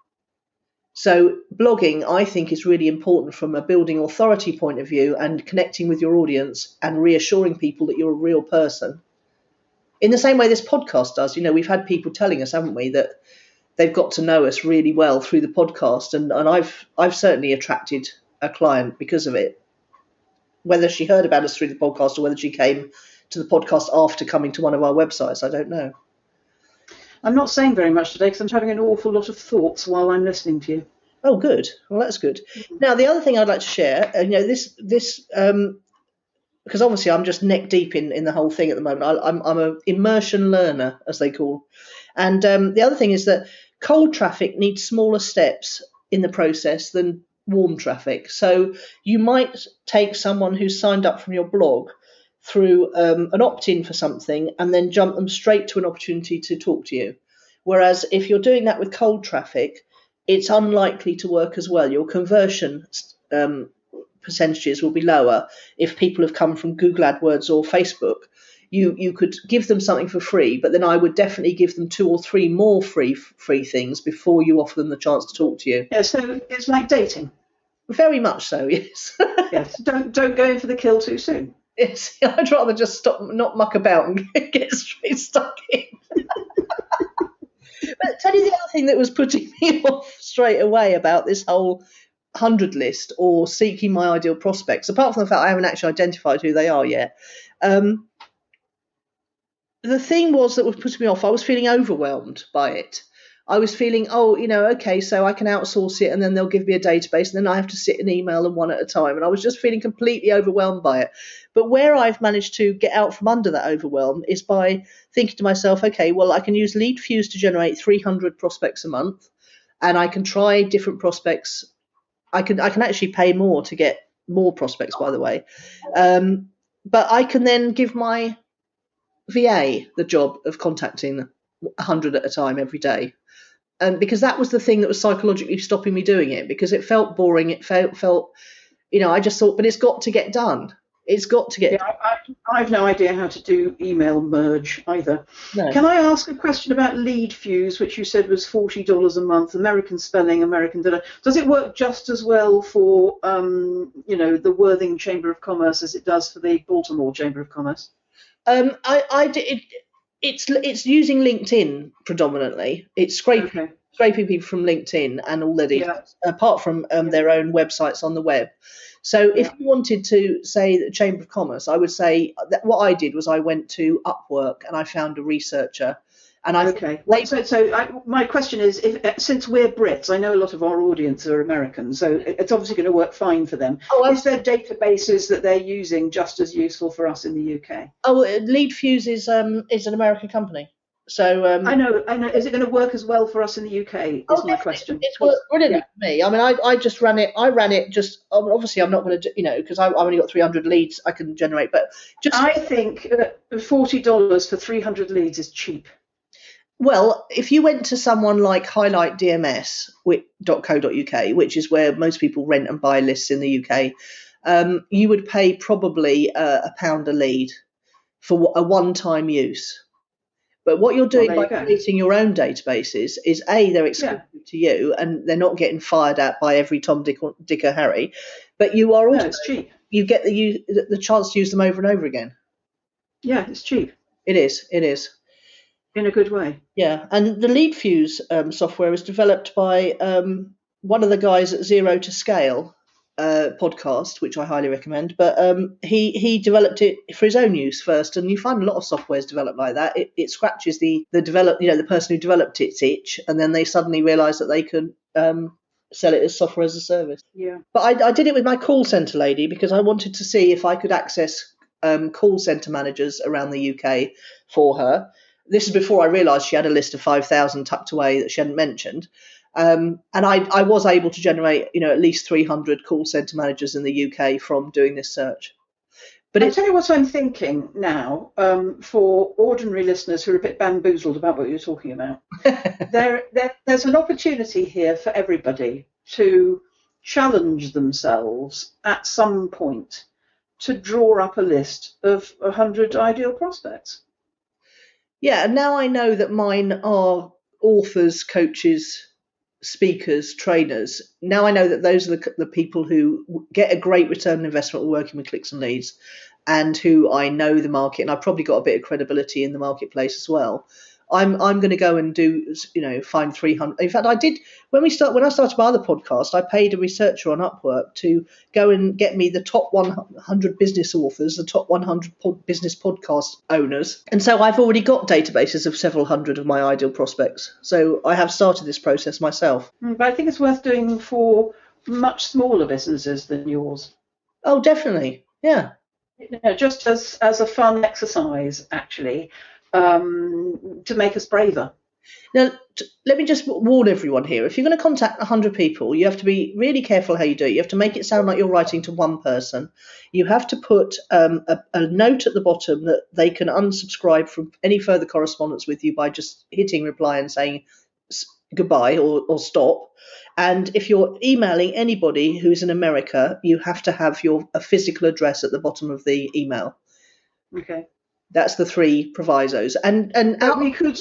[SPEAKER 2] So blogging, I think, is really important from a building authority point of view and connecting with your audience and reassuring people that you're a real person. In the same way this podcast does. We've had people telling us, haven't we, that they've got to know us really well through the podcast, and I've certainly attracted a client because of it, whether she heard about us through the podcast or whether she came to the podcast after coming to one of our websites, I don't know.
[SPEAKER 1] I'm not saying very much today because I'm having an awful lot of thoughts while I'm listening to you.
[SPEAKER 2] Oh, good. Well, that's good. Now, the other thing I'd like to share, this because obviously I'm just neck deep in the whole thing at the moment. I'm an immersion learner, as they call. And the other thing is that cold traffic needs smaller steps in the process than warm traffic. So you might take someone who's signed up from your blog through an opt-in for something and then jump them straight to an opportunity to talk to you. Whereas if you're doing that with cold traffic, it's unlikely to work as well. Your conversion percentages will be lower if people have come from Google AdWords or Facebook. You could give them something for free, but then I would definitely give them 2 or 3 more free things before you offer them the chance to talk to you.
[SPEAKER 1] Yeah, so it's like dating.
[SPEAKER 2] Very much so, yes.
[SPEAKER 1] Yes. Don't go in for the kill too soon.
[SPEAKER 2] Yes, I'd rather just stop, not muck about, and get straight stuck in. But tell you the other thing that was putting me off straight away about this whole 100 list or seeking my ideal prospects, apart from the fact I haven't actually identified who they are yet. The thing that was putting me off, I was feeling overwhelmed by it. I was feeling, okay, so I can outsource it and then they'll give me a database and then I have to sit and email them one at a time. And I was just feeling completely overwhelmed by it. But where I've managed to get out from under that overwhelm is by thinking to myself, okay, well, I can use Lead Fuse to generate 300 prospects a month, and I can try different prospects. I can actually pay more to get more prospects, by the way. But I can then give my VA the job of contacting 100 at a time every day. And because that was the thing that was psychologically stopping me doing it, because it felt boring. It felt I just thought, but it's got to get done. It's got to get
[SPEAKER 1] Yeah, I've no idea how to do email merge either.
[SPEAKER 2] No.
[SPEAKER 1] Can I ask a question about Lead Fuse, which you said was $40 a month, American spelling, American data? Does it work just as well for, the Worthing Chamber of Commerce as it does for the Baltimore Chamber of Commerce?
[SPEAKER 2] It's using LinkedIn predominantly. It's scraping people from LinkedIn and all their details, apart from their own websites on the web. So if you wanted to say the Chamber of Commerce, I would say that what I did was I went to Upwork and I found a researcher. And
[SPEAKER 1] my question is, since we're Brits, I know a lot of our audience are American, so it's obviously going to work fine for them. Is there databases that they're using just as useful for us in the UK?
[SPEAKER 2] Lead Fuse is an American company. So
[SPEAKER 1] I know. Is it going to work as well for us in the UK? Is my question.
[SPEAKER 2] It's worked brilliantly for me. I mean, I just ran it. I ran it just. Obviously, I'm not going to, because I've only got 300 leads I can generate. But
[SPEAKER 1] I think $40 for 300 leads is cheap.
[SPEAKER 2] Well, if you went to someone like highlightdms.co.uk, which is where most people rent and buy lists in the UK, you would pay probably £1 a lead for a one-time use. But what you're doing by creating your own databases is they're exclusive to you, and they're not getting fired at by every Tom, Dick, or Harry. But you are also
[SPEAKER 1] it's cheap.
[SPEAKER 2] You get the chance to use them over and over again.
[SPEAKER 1] Yeah, it's cheap.
[SPEAKER 2] It is.
[SPEAKER 1] In a good way.
[SPEAKER 2] Yeah, and the Lead Fuse software was developed by one of the guys at Zero to Scale podcast, which I highly recommend. But he developed it for his own use first, and you find a lot of softwares developed like that. It scratches the person who developed its itch, and then they suddenly realise that they can sell it as software as a service.
[SPEAKER 1] Yeah.
[SPEAKER 2] But I did it with my call centre lady because I wanted to see if I could access call centre managers around the UK for her. This is before I realised she had a list of 5,000 tucked away that she hadn't mentioned. And I was able to generate, at least 300 call centre managers in the UK from doing this search. But
[SPEAKER 1] I'll tell you what I'm thinking now, for ordinary listeners who are a bit bamboozled about what you're talking about. There's an opportunity here for everybody to challenge themselves at some point to draw up a list of 100 ideal prospects.
[SPEAKER 2] Yeah, and now I know that mine are authors, coaches, speakers, trainers. Now I know that those are the people who get a great return on investment working with clicks and leads, and who I know the market, and I've probably got a bit of credibility in the marketplace as well. I'm going to go and do, find 300. In fact, I did when I started my other podcast, I paid a researcher on Upwork to go and get me the top 100 business authors, the top 100 business podcast owners. And so I've already got databases of several hundred of my ideal prospects. So I have started this process myself.
[SPEAKER 1] But I think it's worth doing for much smaller businesses than yours.
[SPEAKER 2] Oh, definitely. Yeah.
[SPEAKER 1] Just as a fun exercise, actually. To make us braver.
[SPEAKER 2] Now, let me just warn everyone here. If you're going to contact 100 people, you have to be really careful how you do it. You have to make it sound like you're writing to one person. You have to put a note at the bottom that they can unsubscribe from any further correspondence with you by just hitting reply and saying goodbye or stop. And if you're emailing anybody who's in America, you have to have a physical address at the bottom of the email.
[SPEAKER 1] Okay.
[SPEAKER 2] That's the 3 provisos.
[SPEAKER 1] We could.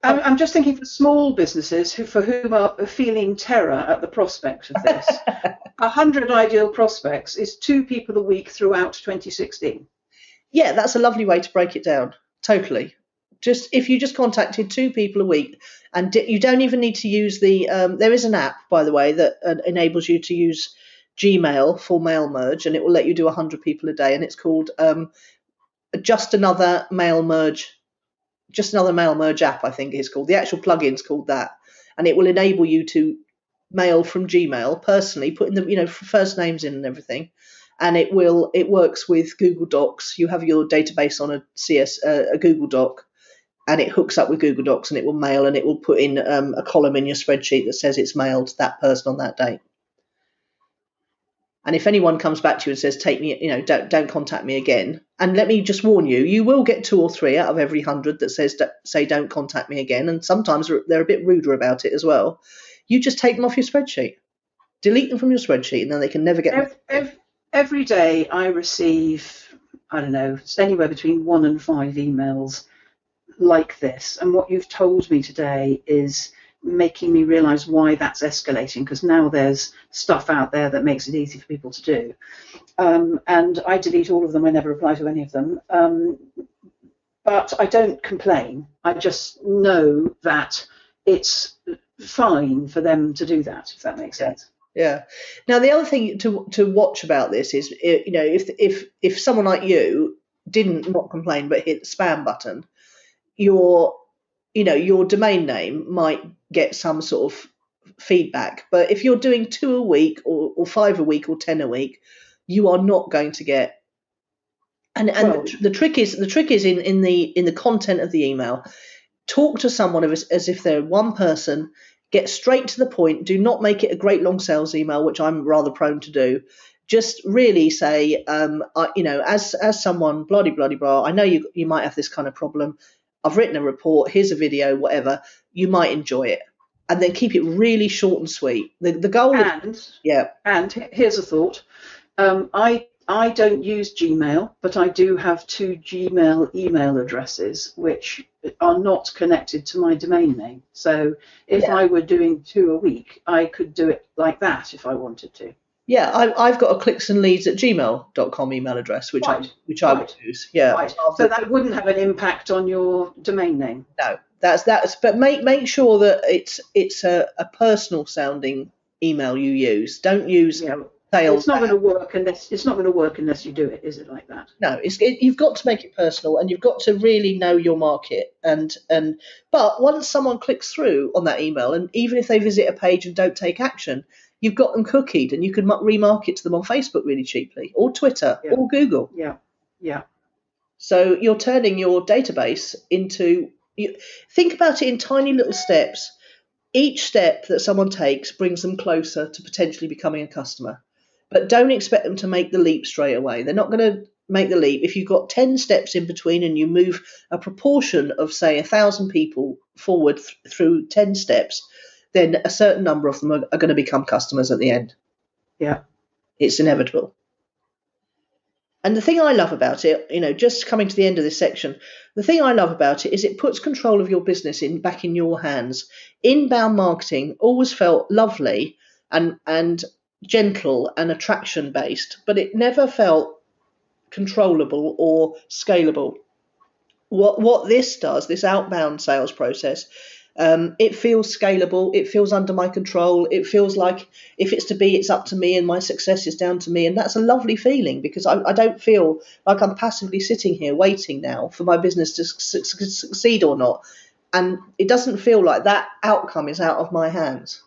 [SPEAKER 1] I'm just thinking for small businesses for whom are feeling terror at the prospect of this. 100 ideal prospects is 2 people a week throughout 2016.
[SPEAKER 2] Yeah, that's a lovely way to break it down. Totally. If you just contacted 2 people a week, and you don't even need to use there is an app, by the way, that enables you to use Gmail for mail merge, and it will let you do 100 people a day, and it's called Just another mail merge app, I think it's called. The actual plugin's called that, and it will enable you to mail from Gmail personally, put in the first names in and everything, and it works with Google Docs. You have your database on a Google Doc, and it hooks up with Google Docs, and it will mail, and it will put in a column in your spreadsheet that says it's mailed to that person on that date. And if anyone comes back to you and says, "Take me," don't contact me again. And let me just warn you, you will get 2 or 3 out of every 100 that say don't contact me again. And sometimes they're a bit ruder about it as well. You just take them off your spreadsheet. delete them from your spreadsheet, and then they can never get.
[SPEAKER 1] Every day I receive, I don't know, it's anywhere between 1 and 5 emails like this. And what you've told me today is making me realise why that's escalating, because now there's stuff out there that makes it easy for people to do. And I delete all of them. I never reply to any of them. But I don't complain. I just know that it's fine for them to do that, if that makes sense.
[SPEAKER 2] Yeah. Now, the other thing to watch about this is, if someone like you didn't not complain but hit the spam button, your domain name might get some sort of feedback. But if you're doing 2 a week or 5 a week or 10 a week, you are not going to get. And the trick is in the content of the email. Talk to someone as if they're one person. Get straight to the point. Do not make it a great long sales email, which I'm rather prone to do. Just really say, as someone, bloody blah. I know you might have this kind of problem. I've written a report. Here's a video, whatever. You might enjoy it, and then keep it really short and sweet. The goal.
[SPEAKER 1] And here's a thought. I don't use Gmail, but I do have 2 Gmail email addresses which are not connected to my domain name. So if I were doing 2 a week, I could do it like that if I wanted to.
[SPEAKER 2] Yeah, I've got a clicksandleads@gmail.com email address, which I would use. Yeah.
[SPEAKER 1] Right. So that wouldn't have an impact on your domain name.
[SPEAKER 2] No, that's. But make sure that it's a personal sounding email you use. Don't use sales.
[SPEAKER 1] It's not going to work unless you do it. Is it like that?
[SPEAKER 2] No, you've got to make it personal, and you've got to really know your market. But once someone clicks through on that email, and even if they visit a page and don't take action, you've got them cookied, and you can remarket to them on Facebook really cheaply, or Twitter, or Google.
[SPEAKER 1] Yeah.
[SPEAKER 2] So you're turning your database into. Think about it in tiny little steps. Each step that someone takes brings them closer to potentially becoming a customer. But don't expect them to make the leap straight away. They're not going to make the leap. If you've got 10 steps in between and you move a proportion of, say, 1,000 people forward through 10 steps, then a certain number of them are going to become customers at the end.
[SPEAKER 1] Yeah.
[SPEAKER 2] It's inevitable. And the thing I love about it, just coming to the end of this section, the thing I love about it is it puts control of your business back in your hands. Inbound marketing always felt lovely and gentle and attraction based, but it never felt controllable or scalable. What this does, this outbound sales process, it feels scalable. It feels under my control. It feels like if it's to be, it's up to me, and my success is down to me. And that's a lovely feeling, because I don't feel like I'm passively sitting here waiting now for my business to succeed or not. And it doesn't feel like that outcome is out of my hands.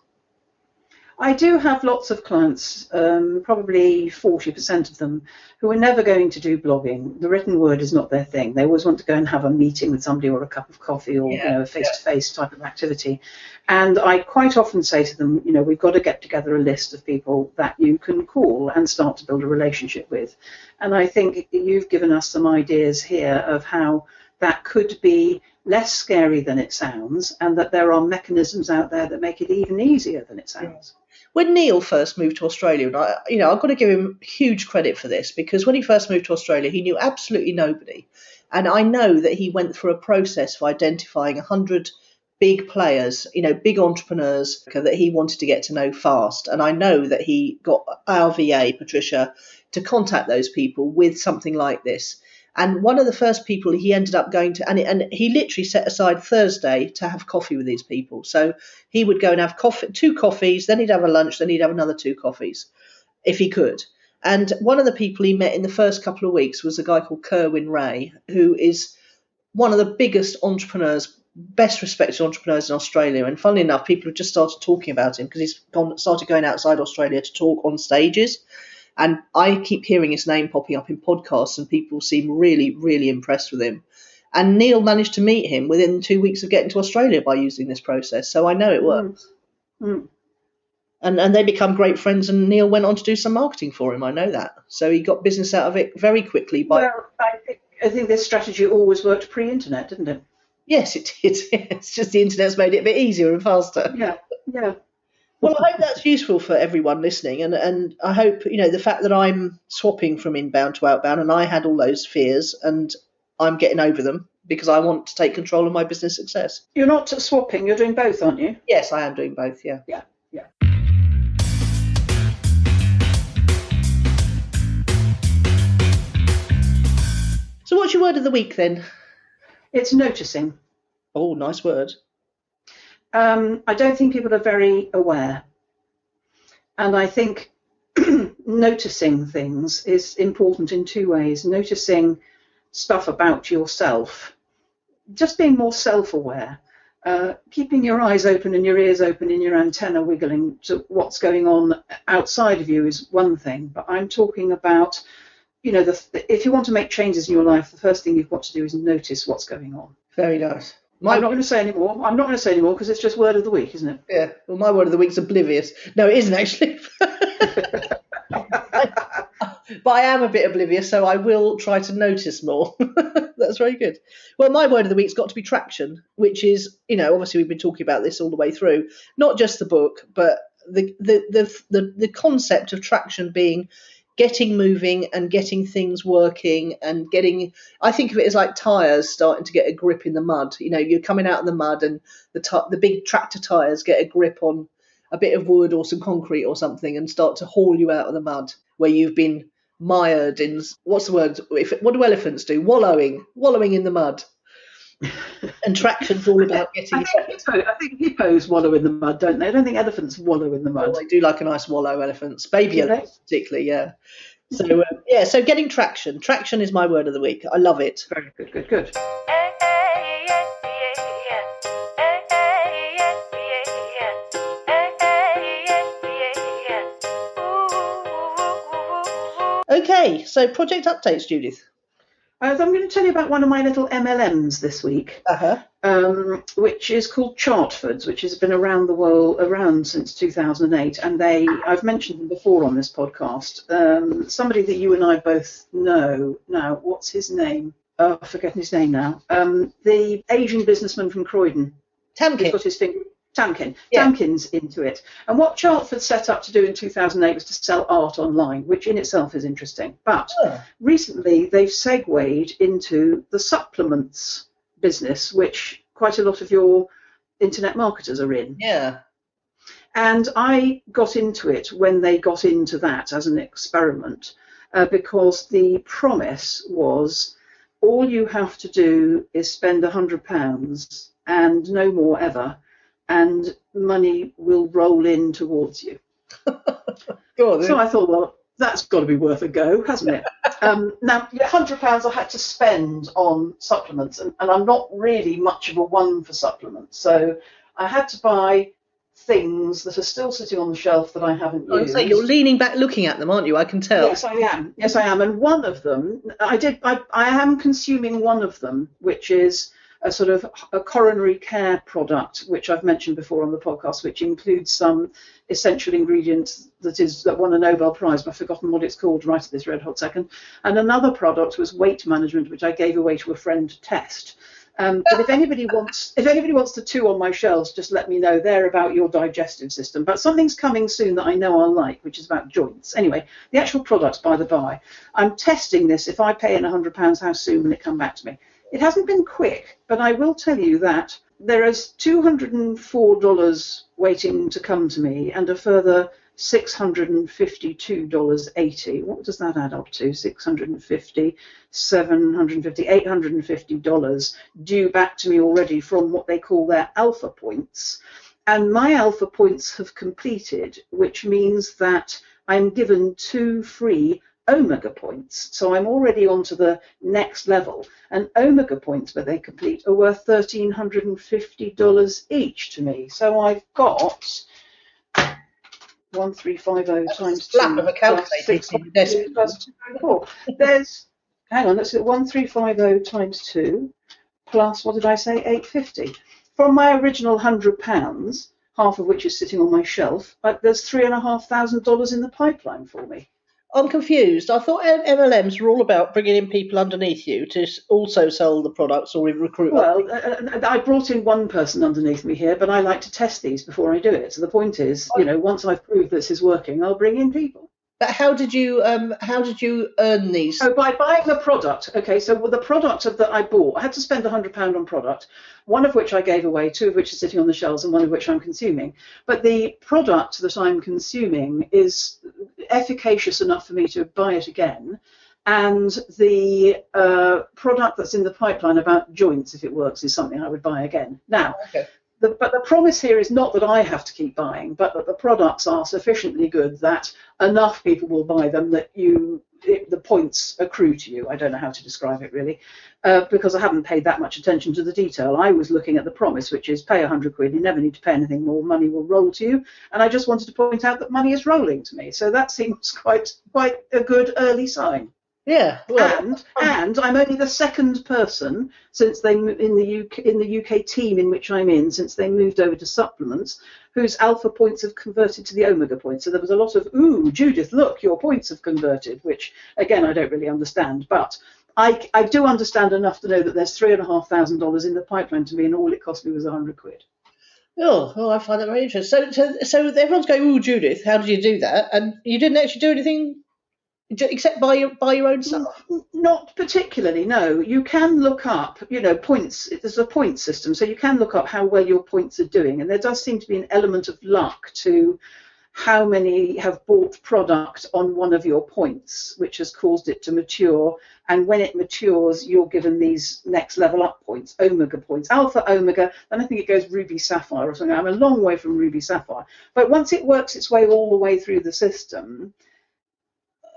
[SPEAKER 1] I do have lots of clients, probably 40% of them, who are never going to do blogging. The written word is not their thing. They always want to go and have a meeting with somebody or a cup of coffee or a face-to-face type of activity. And I quite often say to them, we've got to get together a list of people that you can call and start to build a relationship with. And I think you've given us some ideas here of how that could be less scary than it sounds, and that there are mechanisms out there that make it even easier than it sounds.
[SPEAKER 2] When Neil first moved to Australia, and I've got to give him huge credit for this, because when he first moved to Australia, he knew absolutely nobody. And I know that he went through a process of identifying 100 big players, big entrepreneurs that he wanted to get to know fast. And I know that he got our VA, Patricia, to contact those people with something like this. And one of the first people he ended up going to, and he literally set aside Thursday to have coffee with these people. So he would go and have 2 coffees, then he'd have a lunch, then he'd have another 2 coffees, if he could. And one of the people he met in the first couple of weeks was a guy called Kerwin Ray, who is one of the biggest entrepreneurs, best respected entrepreneurs in Australia. And funnily enough, people have just started talking about him because he's started going outside Australia to talk on stages. And I keep hearing his name popping up in podcasts, and people seem really, really impressed with him. And Neil managed to meet him within 2 weeks of getting to Australia by using this process. So I know it works. And they become great friends, and Neil went on to do some marketing for him. I know that. So he got business out of it very quickly.
[SPEAKER 1] Well, I think this strategy always worked pre-internet, didn't it?
[SPEAKER 2] Yes, it did. It's just the internet's made it a bit easier and faster.
[SPEAKER 1] Yeah.
[SPEAKER 2] Well, I hope that's useful for everyone listening, and I hope, the fact that I'm swapping from inbound to outbound, and I had all those fears, and I'm getting over them because I want to take control of my business success.
[SPEAKER 1] You're not swapping, you're doing both, aren't you?
[SPEAKER 2] Yes, I am doing both, yeah.
[SPEAKER 1] Yeah.
[SPEAKER 2] So what's your word of the week then?
[SPEAKER 1] It's noticing.
[SPEAKER 2] Oh, nice word.
[SPEAKER 1] I don't think people are very aware. And I think noticing things is important in two ways. Noticing stuff about yourself, just being more self-aware, keeping your eyes open and your ears open and your antenna wiggling to what's going on outside of you is one thing. But I'm talking about, if you want to make changes in your life, the first thing you've got to do is notice what's going on.
[SPEAKER 2] Very nice.
[SPEAKER 1] I'm not going to say any more. Because it's just word of the week, isn't it?
[SPEAKER 2] Yeah. Well, my word of the week's oblivious. No, it isn't actually. But I am a bit oblivious, so I will try to notice more. That's very good. Well, my word of the week's got to be traction, which is, obviously we've been talking about this all the way through, not just the book, but the concept of traction being getting moving and getting things working and I think of it as like tyres starting to get a grip in the mud. You're coming out of the mud and the big tractor tyres get a grip on a bit of wood or some concrete or something and start to haul you out of the mud where you've been mired in, what's the word? What do elephants do? Wallowing in the mud. And traction's all about getting...
[SPEAKER 1] I think hippos wallow in the mud, don't they? I don't think elephants wallow in the mud.
[SPEAKER 2] Oh, they do like a nice wallow, elephants. Baby elephants particularly, yeah. So, so getting traction. Traction is my word of the week. I love it.
[SPEAKER 1] Very good.
[SPEAKER 2] Okay, so project updates, Judith.
[SPEAKER 1] I'm going to tell you about one of my little MLMs this week, which is called Chartfords, which has been around the world since 2008, and I've mentioned them before on this podcast. Somebody that you and I both know now. What's his name? Oh, I've forgotten his name now. The Asian businessman from Croydon.
[SPEAKER 2] Tamkin.
[SPEAKER 1] He's got his finger. Tamkin.
[SPEAKER 2] Yeah.
[SPEAKER 1] Tamkin's into it. And what Chartford set up to do in 2008 was to sell art online, which in itself is interesting. But recently they've segued into the supplements business, which quite a lot of your internet marketers are in.
[SPEAKER 2] Yeah.
[SPEAKER 1] And I got into it when they got into that as an experiment, because the promise was all you have to do is spend £100 and no more ever, and money will roll in towards you. So I thought, well, that's got to be worth a go, hasn't it? Now, £100 I had to spend on supplements, and I'm not really much of a one for supplements. So I had to buy things that are still sitting on the shelf that I haven't used.
[SPEAKER 2] So you're leaning back looking at them, aren't you? I can tell.
[SPEAKER 1] Yes, I am. And one of them, I am consuming one of them, which is a sort of a coronary care product, which I've mentioned before on the podcast, which includes some essential ingredient that won a Nobel Prize, but I've forgotten what it's called right at this red hot second. And another product was weight management, which I gave away to a friend to test. But if anybody wants the two on my shelves, just let me know. They're about your digestive system. But something's coming soon that I know I'll like, which is about joints. Anyway, the actual products, by the by, I'm testing this. If I pay in £100, how soon will it come back to me? It hasn't been quick, but I will tell you that there is $204 waiting to come to me and a further $652.80. What does that add up to? $650, $750, $850 due back to me already from what they call their alpha points. And my alpha points have completed, which means that I'm given 2 free omega points. So I'm already on to the next level. And omega points, when they complete, are worth $1,350 each to me. So I've got 1350 times 2.
[SPEAKER 2] Slap of a calculator.
[SPEAKER 1] There's, hang on, let's see, 1350 times 2 plus, what did I say, 850. From my original £100, half of which is sitting on my shelf, there's $3,500 in the pipeline for me.
[SPEAKER 2] I'm confused. I thought MLMs were all about bringing in people underneath you to also sell the products or recruit.
[SPEAKER 1] Well, I brought in one person underneath me here, but I like to test these before I do it. So the point is, once I've proved this is working, I'll bring in people.
[SPEAKER 2] But how did you earn these?
[SPEAKER 1] Oh, by buying the product. Okay, so the product that I bought, I had to spend £100 on product, one of which I gave away, two of which are sitting on the shelves, and one of which I'm consuming. But the product that I'm consuming is efficacious enough for me to buy it again. And the product that's in the pipeline about joints, if it works, is something I would buy again. Now,
[SPEAKER 2] Okay.
[SPEAKER 1] But the promise here is not that I have to keep buying, but that the products are sufficiently good that enough people will buy them that the points accrue to you. I don't know how to describe it really, because I haven't paid that much attention to the detail. I was looking at the promise, which is pay £100, you never need to pay anything more, money will roll to you. And I just wanted to point out that money is rolling to me. So that seems quite a good early sign.
[SPEAKER 2] Yeah, well,
[SPEAKER 1] and I'm only the second person since they in the UK team in which I'm in, since they moved over to supplements, whose alpha points have converted to the omega points. So there was a lot of, ooh, Judith, look, your points have converted, which again I don't really understand, but I do understand enough to know that there's $3,500 in the pipeline to me, and all it cost me was £100.
[SPEAKER 2] Oh, I find that very interesting. So everyone's going, "Oh, Judith, how did you do that?" And you didn't actually do anything except buy your own stuff.
[SPEAKER 1] Not particularly, no. You can look up, points. There's a point system, so you can look up how well your points are doing, and there does seem to be an element of luck to how many have bought product on one of your points, which has caused it to mature. And when it matures, you're given these next level up points, omega points, alpha, omega, and I think it goes ruby, sapphire or something. I'm a long way from ruby, sapphire. But once it works its way all the way through the system,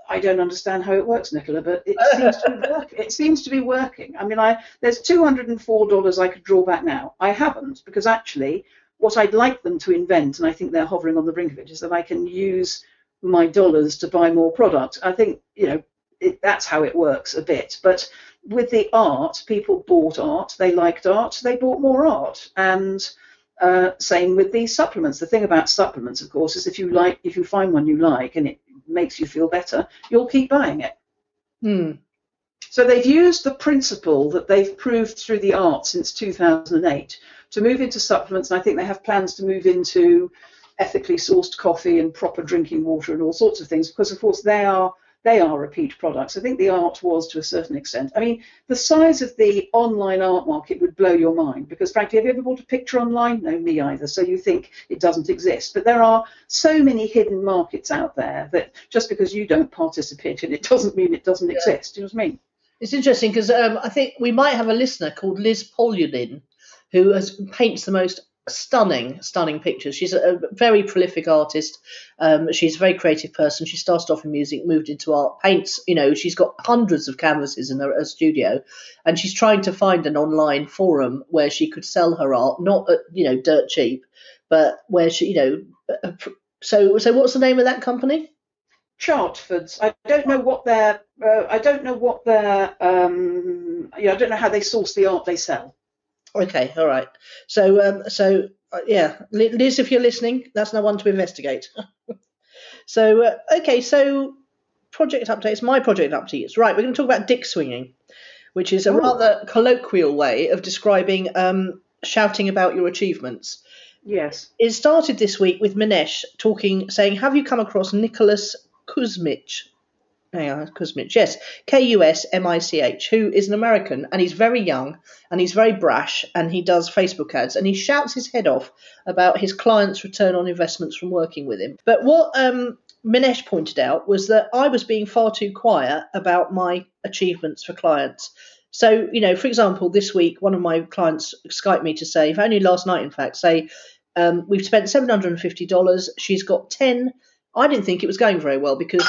[SPEAKER 1] I don't understand how it works, Nicola, but it seems to be working. It seems to be working. I mean, there's $204 I could draw back now. I haven't, because actually what I'd like them to invent, and I think they're hovering on the brink of it, is that I can use my dollars to buy more product. I think, that's how it works a bit. But with the art, people bought art, they liked art, they bought more art. And same with these supplements. The thing about supplements, of course, is if you find one you like and it makes you feel better, you'll keep buying it. So they've used the principle that they've proved through the art since 2008 to move into supplements, and I think they have plans to move into ethically sourced coffee and proper drinking water and all sorts of things, because of course they are repeat products. I think the art was to a certain extent. I mean, the size of the online art market would blow your mind, because frankly, have you ever bought a picture online? No, me either. So you think it doesn't exist. But there are so many hidden markets out there that just because you don't participate in it doesn't mean it doesn't exist. Do you know what I mean?
[SPEAKER 2] It's interesting because I think we might have a listener called Liz Polulin who paints the most stunning pictures. She's a very prolific artist. She's a very creative person. She started off in music, moved into art, paints. She's got hundreds of canvases in her studio, and she's trying to find an online forum where she could sell her art, not at dirt cheap, but where she So what's the name of that company?
[SPEAKER 1] Chartfords. I don't know what their. I don't know how they source the art they sell.
[SPEAKER 2] Okay, all right. So yeah, Liz, if you're listening, that's no one to investigate. So project updates. My project updates. Right, we're going to talk about dick swinging, which is a rather colloquial way of describing shouting about your achievements.
[SPEAKER 1] Yes.
[SPEAKER 2] It started this week with Minesh saying, "Have you come across Nicholas Kuzmich?" Kuzmich, yes, Kusmich, who is an American, and he's very young and he's very brash, and he does Facebook ads and he shouts his head off about his clients' return on investments from working with him. But what Minesh pointed out was that I was being far too quiet about my achievements for clients. So, for example, this week, one of my clients Skyped me to say, only last night, in fact, we've spent $750. She's got 10. I didn't think it was going very well because...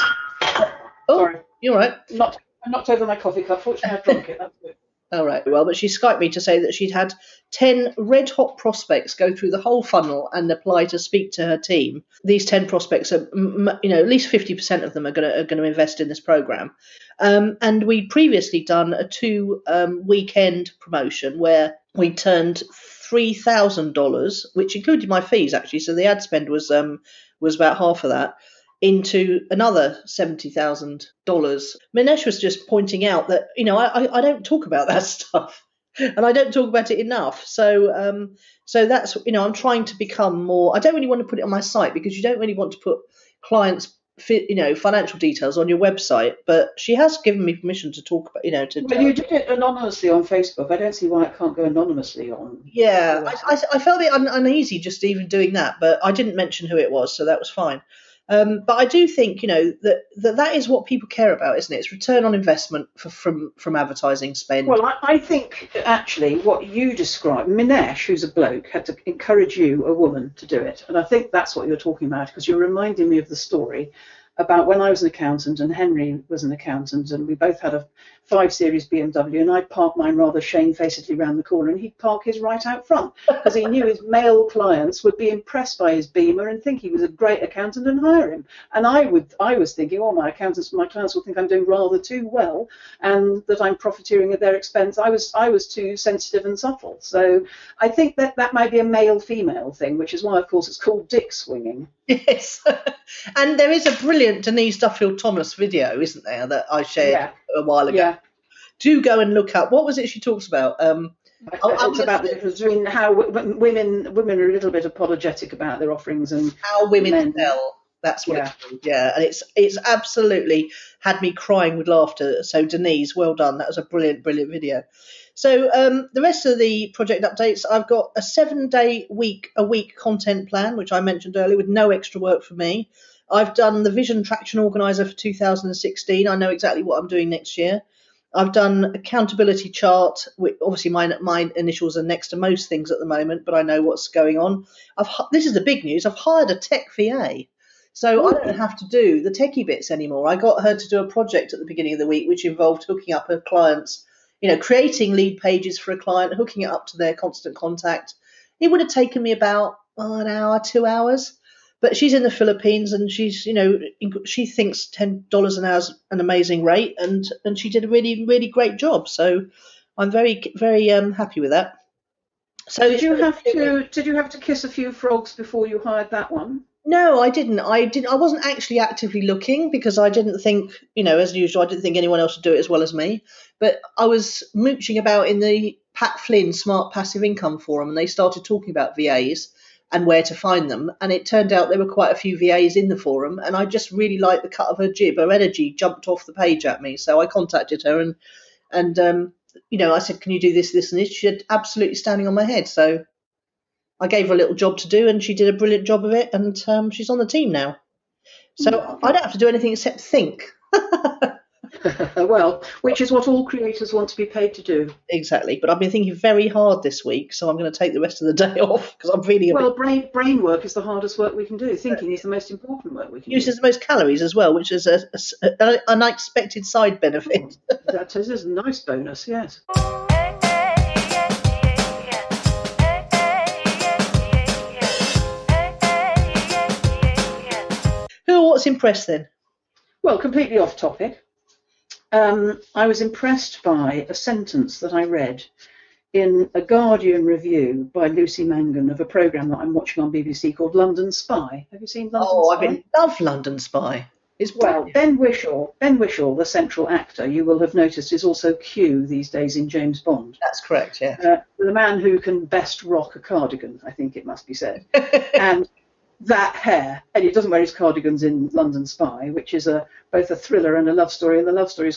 [SPEAKER 1] Sorry.
[SPEAKER 2] You're right.
[SPEAKER 1] I knocked over my coffee cup. Fortunately, I drunk it. That's good.
[SPEAKER 2] All right. Well, but she Skyped me to say that she'd had 10 red-hot prospects go through the whole funnel and apply to speak to her team. These 10 prospects are, at least 50% of them are going to invest in this program. And we'd previously done a 2-weekend promotion where we turned $3,000, which included my fees actually. So the ad spend was about half of that, into another $70,000. Minesh was just pointing out that, I don't talk about that stuff, and I don't talk about it enough. So that's, I'm trying to become more. I don't really want to put it on my site because you don't really want to put clients' financial details on your website. But she has given me permission to talk about,
[SPEAKER 1] Well, you did it anonymously on Facebook. I don't see why it can't go anonymously on.
[SPEAKER 2] Yeah, I felt a bit uneasy just even doing that, but I didn't mention who it was, so that was fine. But I do think, that is what people care about, isn't it? It's return on investment from advertising spend.
[SPEAKER 1] Well, I think actually what you described, Minesh, who's a bloke, had to encourage you, a woman, to do it. And I think that's what you're talking about, because you're reminding me of the story about when I was an accountant and Henry was an accountant, and we both had a 5 Series BMW, and I'd park mine rather shamefacedly round the corner, and he'd park his right out front because he knew his male clients would be impressed by his Beamer and think he was a great accountant and hire him. And I was thinking, oh, my clients will think I'm doing rather too well and that I'm profiteering at their expense. I was too sensitive and subtle. So I think that might be a male-female thing, which is why, of course, it's called dick swinging.
[SPEAKER 2] Yes. And there is a brilliant Denise Duffield-Thomas video, isn't there, that I shared a while ago.
[SPEAKER 1] Yeah.
[SPEAKER 2] Do go and look up. What was it she talks about?
[SPEAKER 1] It's about the difference between how women are a little bit apologetic about their offerings and
[SPEAKER 2] how women
[SPEAKER 1] men.
[SPEAKER 2] sell. That's what it's called. Yeah, and it's absolutely had me crying with laughter. So Denise, well done. That was a brilliant video. So the rest of the project updates, I've got a 7-day a week content plan, which I mentioned earlier, with no extra work for me. I've done the Vision Traction Organizer for 2016. I know exactly what I'm doing next year. I've done accountability chart. Obviously, my initials are next to most things at the moment, but I know what's going on. This is the big news. I've hired a tech VA. So I don't have to do the techie bits anymore. I got her to do a project at the beginning of the week, which involved hooking up her clients, creating lead pages for a client, hooking it up to their constant contact. It would have taken me about an hour, 2 hours. But she's in the Philippines, and she's, she thinks $10 an hour is an amazing rate, and she did a really, really great job. So I'm very, very happy with that. So
[SPEAKER 1] did you have to kiss a few frogs before you hired that one?
[SPEAKER 2] No, I didn't. I wasn't actually actively looking because I didn't think, as usual, I didn't think anyone else would do it as well as me. But I was mooching about in the Pat Flynn Smart Passive Income Forum, and they started talking about VAs and where to find them. And it turned out there were quite a few VAs in the forum, and I just really liked the cut of her jib. Her energy jumped off the page at me. So I contacted her and I said, can you do this, and this? She had absolutely standing on my head. So I gave her a little job to do, and she did a brilliant job of it, and she's on the team now. So I don't have to do anything except think.
[SPEAKER 1] Well, which is what all creators want to be paid to do.
[SPEAKER 2] Exactly. But I've been thinking very hard this week, so I'm going to take the rest of the day off because I'm feeling
[SPEAKER 1] brain work is the hardest work we can do. Thinking is the most important work we can do.
[SPEAKER 2] Uses the most calories as well, which is an unexpected side benefit.
[SPEAKER 1] That is a nice bonus, yes.
[SPEAKER 2] What's impressed then?
[SPEAKER 1] Well, completely off topic. I was impressed by a sentence that I read in a Guardian review by Lucy Mangan of a programme that I'm watching on BBC called London Spy. Have you seen London Spy?
[SPEAKER 2] I love London Spy.
[SPEAKER 1] Ben Whishaw, the central actor, you will have noticed, is also Q these days in James Bond.
[SPEAKER 2] That's correct, yeah.
[SPEAKER 1] The man who can best rock a cardigan, I think it must be said. And that hair, and he doesn't wear his cardigans in London Spy, which is both a thriller and a love story, and the love story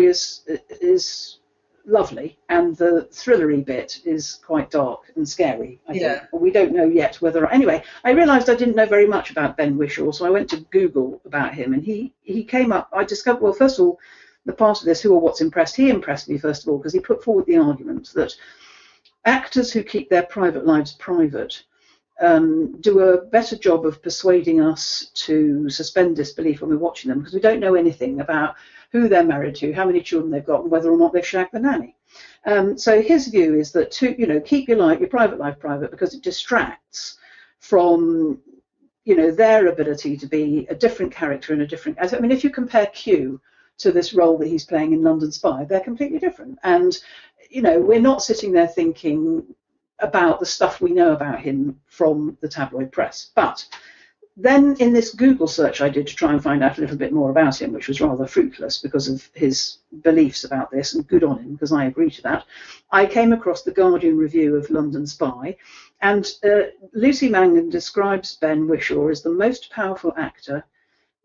[SPEAKER 1] is lovely, and the thrillery bit is quite dark and scary, I think. We don't know yet anyway, I realised I didn't know very much about Ben Whishaw, so I went to Google about him, and he came up. I discovered, well, first of all, the part of this, who or what's impressed, he impressed me first of all because he put forward the argument that actors who keep their private lives private do a better job of persuading us to suspend disbelief when we're watching them, because we don't know anything about who they're married to, how many children they've got, and whether or not they've shagged the nanny. So his view is that keep your private life private, because it distracts from their ability to be a different character in a different. I mean, if you compare Q to this role that he's playing in London Spy, they're completely different. And we're not sitting there thinking about the stuff we know about him from the tabloid press. But Then in this Google search I did to try and find out a little bit more about him, which was rather fruitless because of his beliefs about this, and good on him because I agree to that, I came across the Guardian review of London Spy, and Lucy Mangan describes Ben Whishaw as the most powerful actor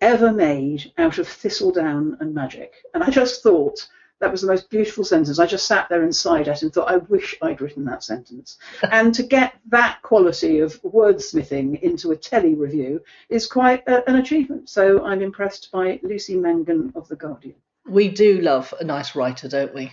[SPEAKER 1] ever made out of thistledown and magic. And I just thought that was the most beautiful sentence. I just sat there and sighed at it and thought, I wish I'd written that sentence. And to get that quality of wordsmithing into a telly review is quite an achievement. So I'm impressed by Lucy Mangan of The Guardian.
[SPEAKER 2] We do love a nice writer, don't we?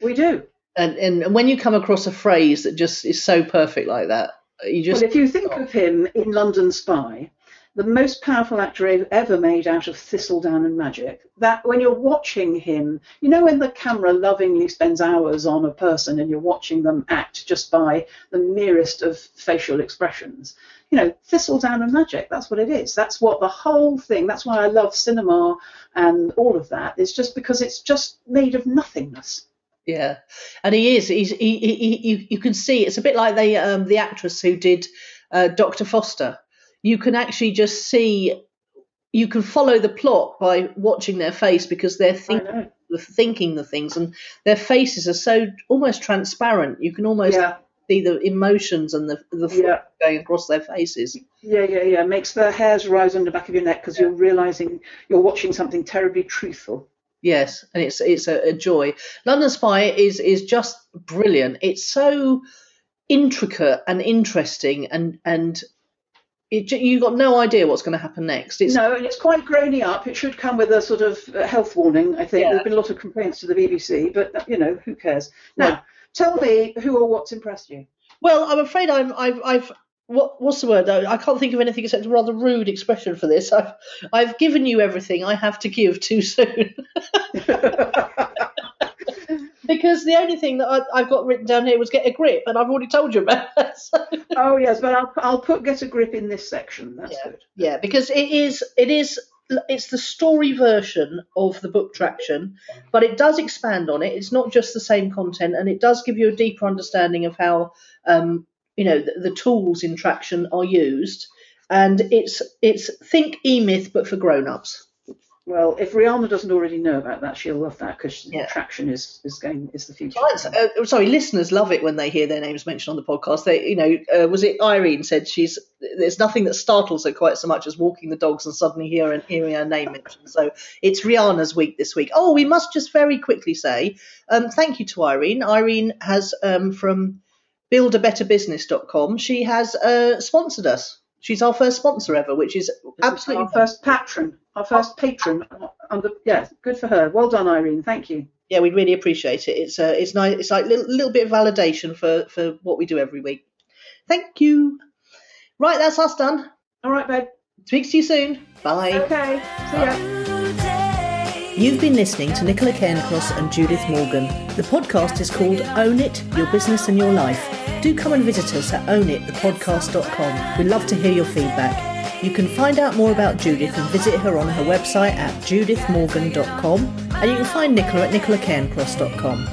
[SPEAKER 1] We do.
[SPEAKER 2] And when you come across a phrase that just is so perfect like that, you just...
[SPEAKER 1] Well, if you think of him in London Spy, the most powerful actor ever made out of thistledown and magic, that when you're watching him, you know, when the camera lovingly spends hours on a person and you're watching them act just by the merest of facial expressions, you know, thistledown and magic, that's what it is. That's what the whole thing, that's why I love cinema and all of that, is just because it's just made of nothingness.
[SPEAKER 2] Yeah, and he is. You can see it's a bit like the actress who did Dr. Foster. You can actually just see, you can follow the plot by watching their face because they're thinking the things, and their faces are so almost transparent. You can almost see the emotions and the thought going across their faces.
[SPEAKER 1] Yeah. Makes the hairs rise on the back of your neck because you're realising you're watching something terribly truthful.
[SPEAKER 2] Yes, and it's a joy. London Spy is just brilliant. It's so intricate and interesting, and you've got no idea what's going to happen next.
[SPEAKER 1] No, and it's quite grown up. It should come with a sort of health warning, I think. Yeah. There's been a lot of complaints to the BBC, but, you know, who cares? Now, tell me who or what's impressed you.
[SPEAKER 2] Well, I'm afraid I've what's the word? I can't think of anything except a rather rude expression for this. I've given you everything I have to give too soon. Because the only thing that I've got written down here was get a grip, and I've already told you about that. So.
[SPEAKER 1] Oh yes, but I'll put get a grip in this section. That's good.
[SPEAKER 2] Yeah, because it's the story version of the book Traction, but it does expand on it. It's not just the same content, and it does give you a deeper understanding of how the tools in Traction are used, and it's think E-Myth but for grown-ups.
[SPEAKER 1] Well, if Rihanna doesn't already know about that, she'll love that because Traction is the future.
[SPEAKER 2] Listeners love it when they hear their names mentioned on the podcast. They, was it Irene said there's nothing that startles her quite so much as walking the dogs and suddenly hearing her name mentioned. So it's Rihanna's week this week. Oh, we must just very quickly say thank you to Irene. Irene has from buildabetterbusiness.com. She has sponsored us. She's our first sponsor ever, which is absolutely
[SPEAKER 1] our first patron. Good for her. Well done, Irene. Thank you.
[SPEAKER 2] Yeah, we really appreciate it. It's nice. It's like a little bit of validation for what we do every week. Thank you. Right, that's us done.
[SPEAKER 1] All right, babe.
[SPEAKER 2] Speak to you soon. Bye.
[SPEAKER 1] Okay. See ya.
[SPEAKER 2] You've been listening to Nicola Cairncross and Judith Morgan. The podcast is called Own It, Your Business and Your Life. Do come and visit us at ownitthepodcast.com. We'd love to hear your feedback. You can find out more about Judith and visit her on her website at judithmorgan.com, and you can find Nicola at nicolacairncross.com.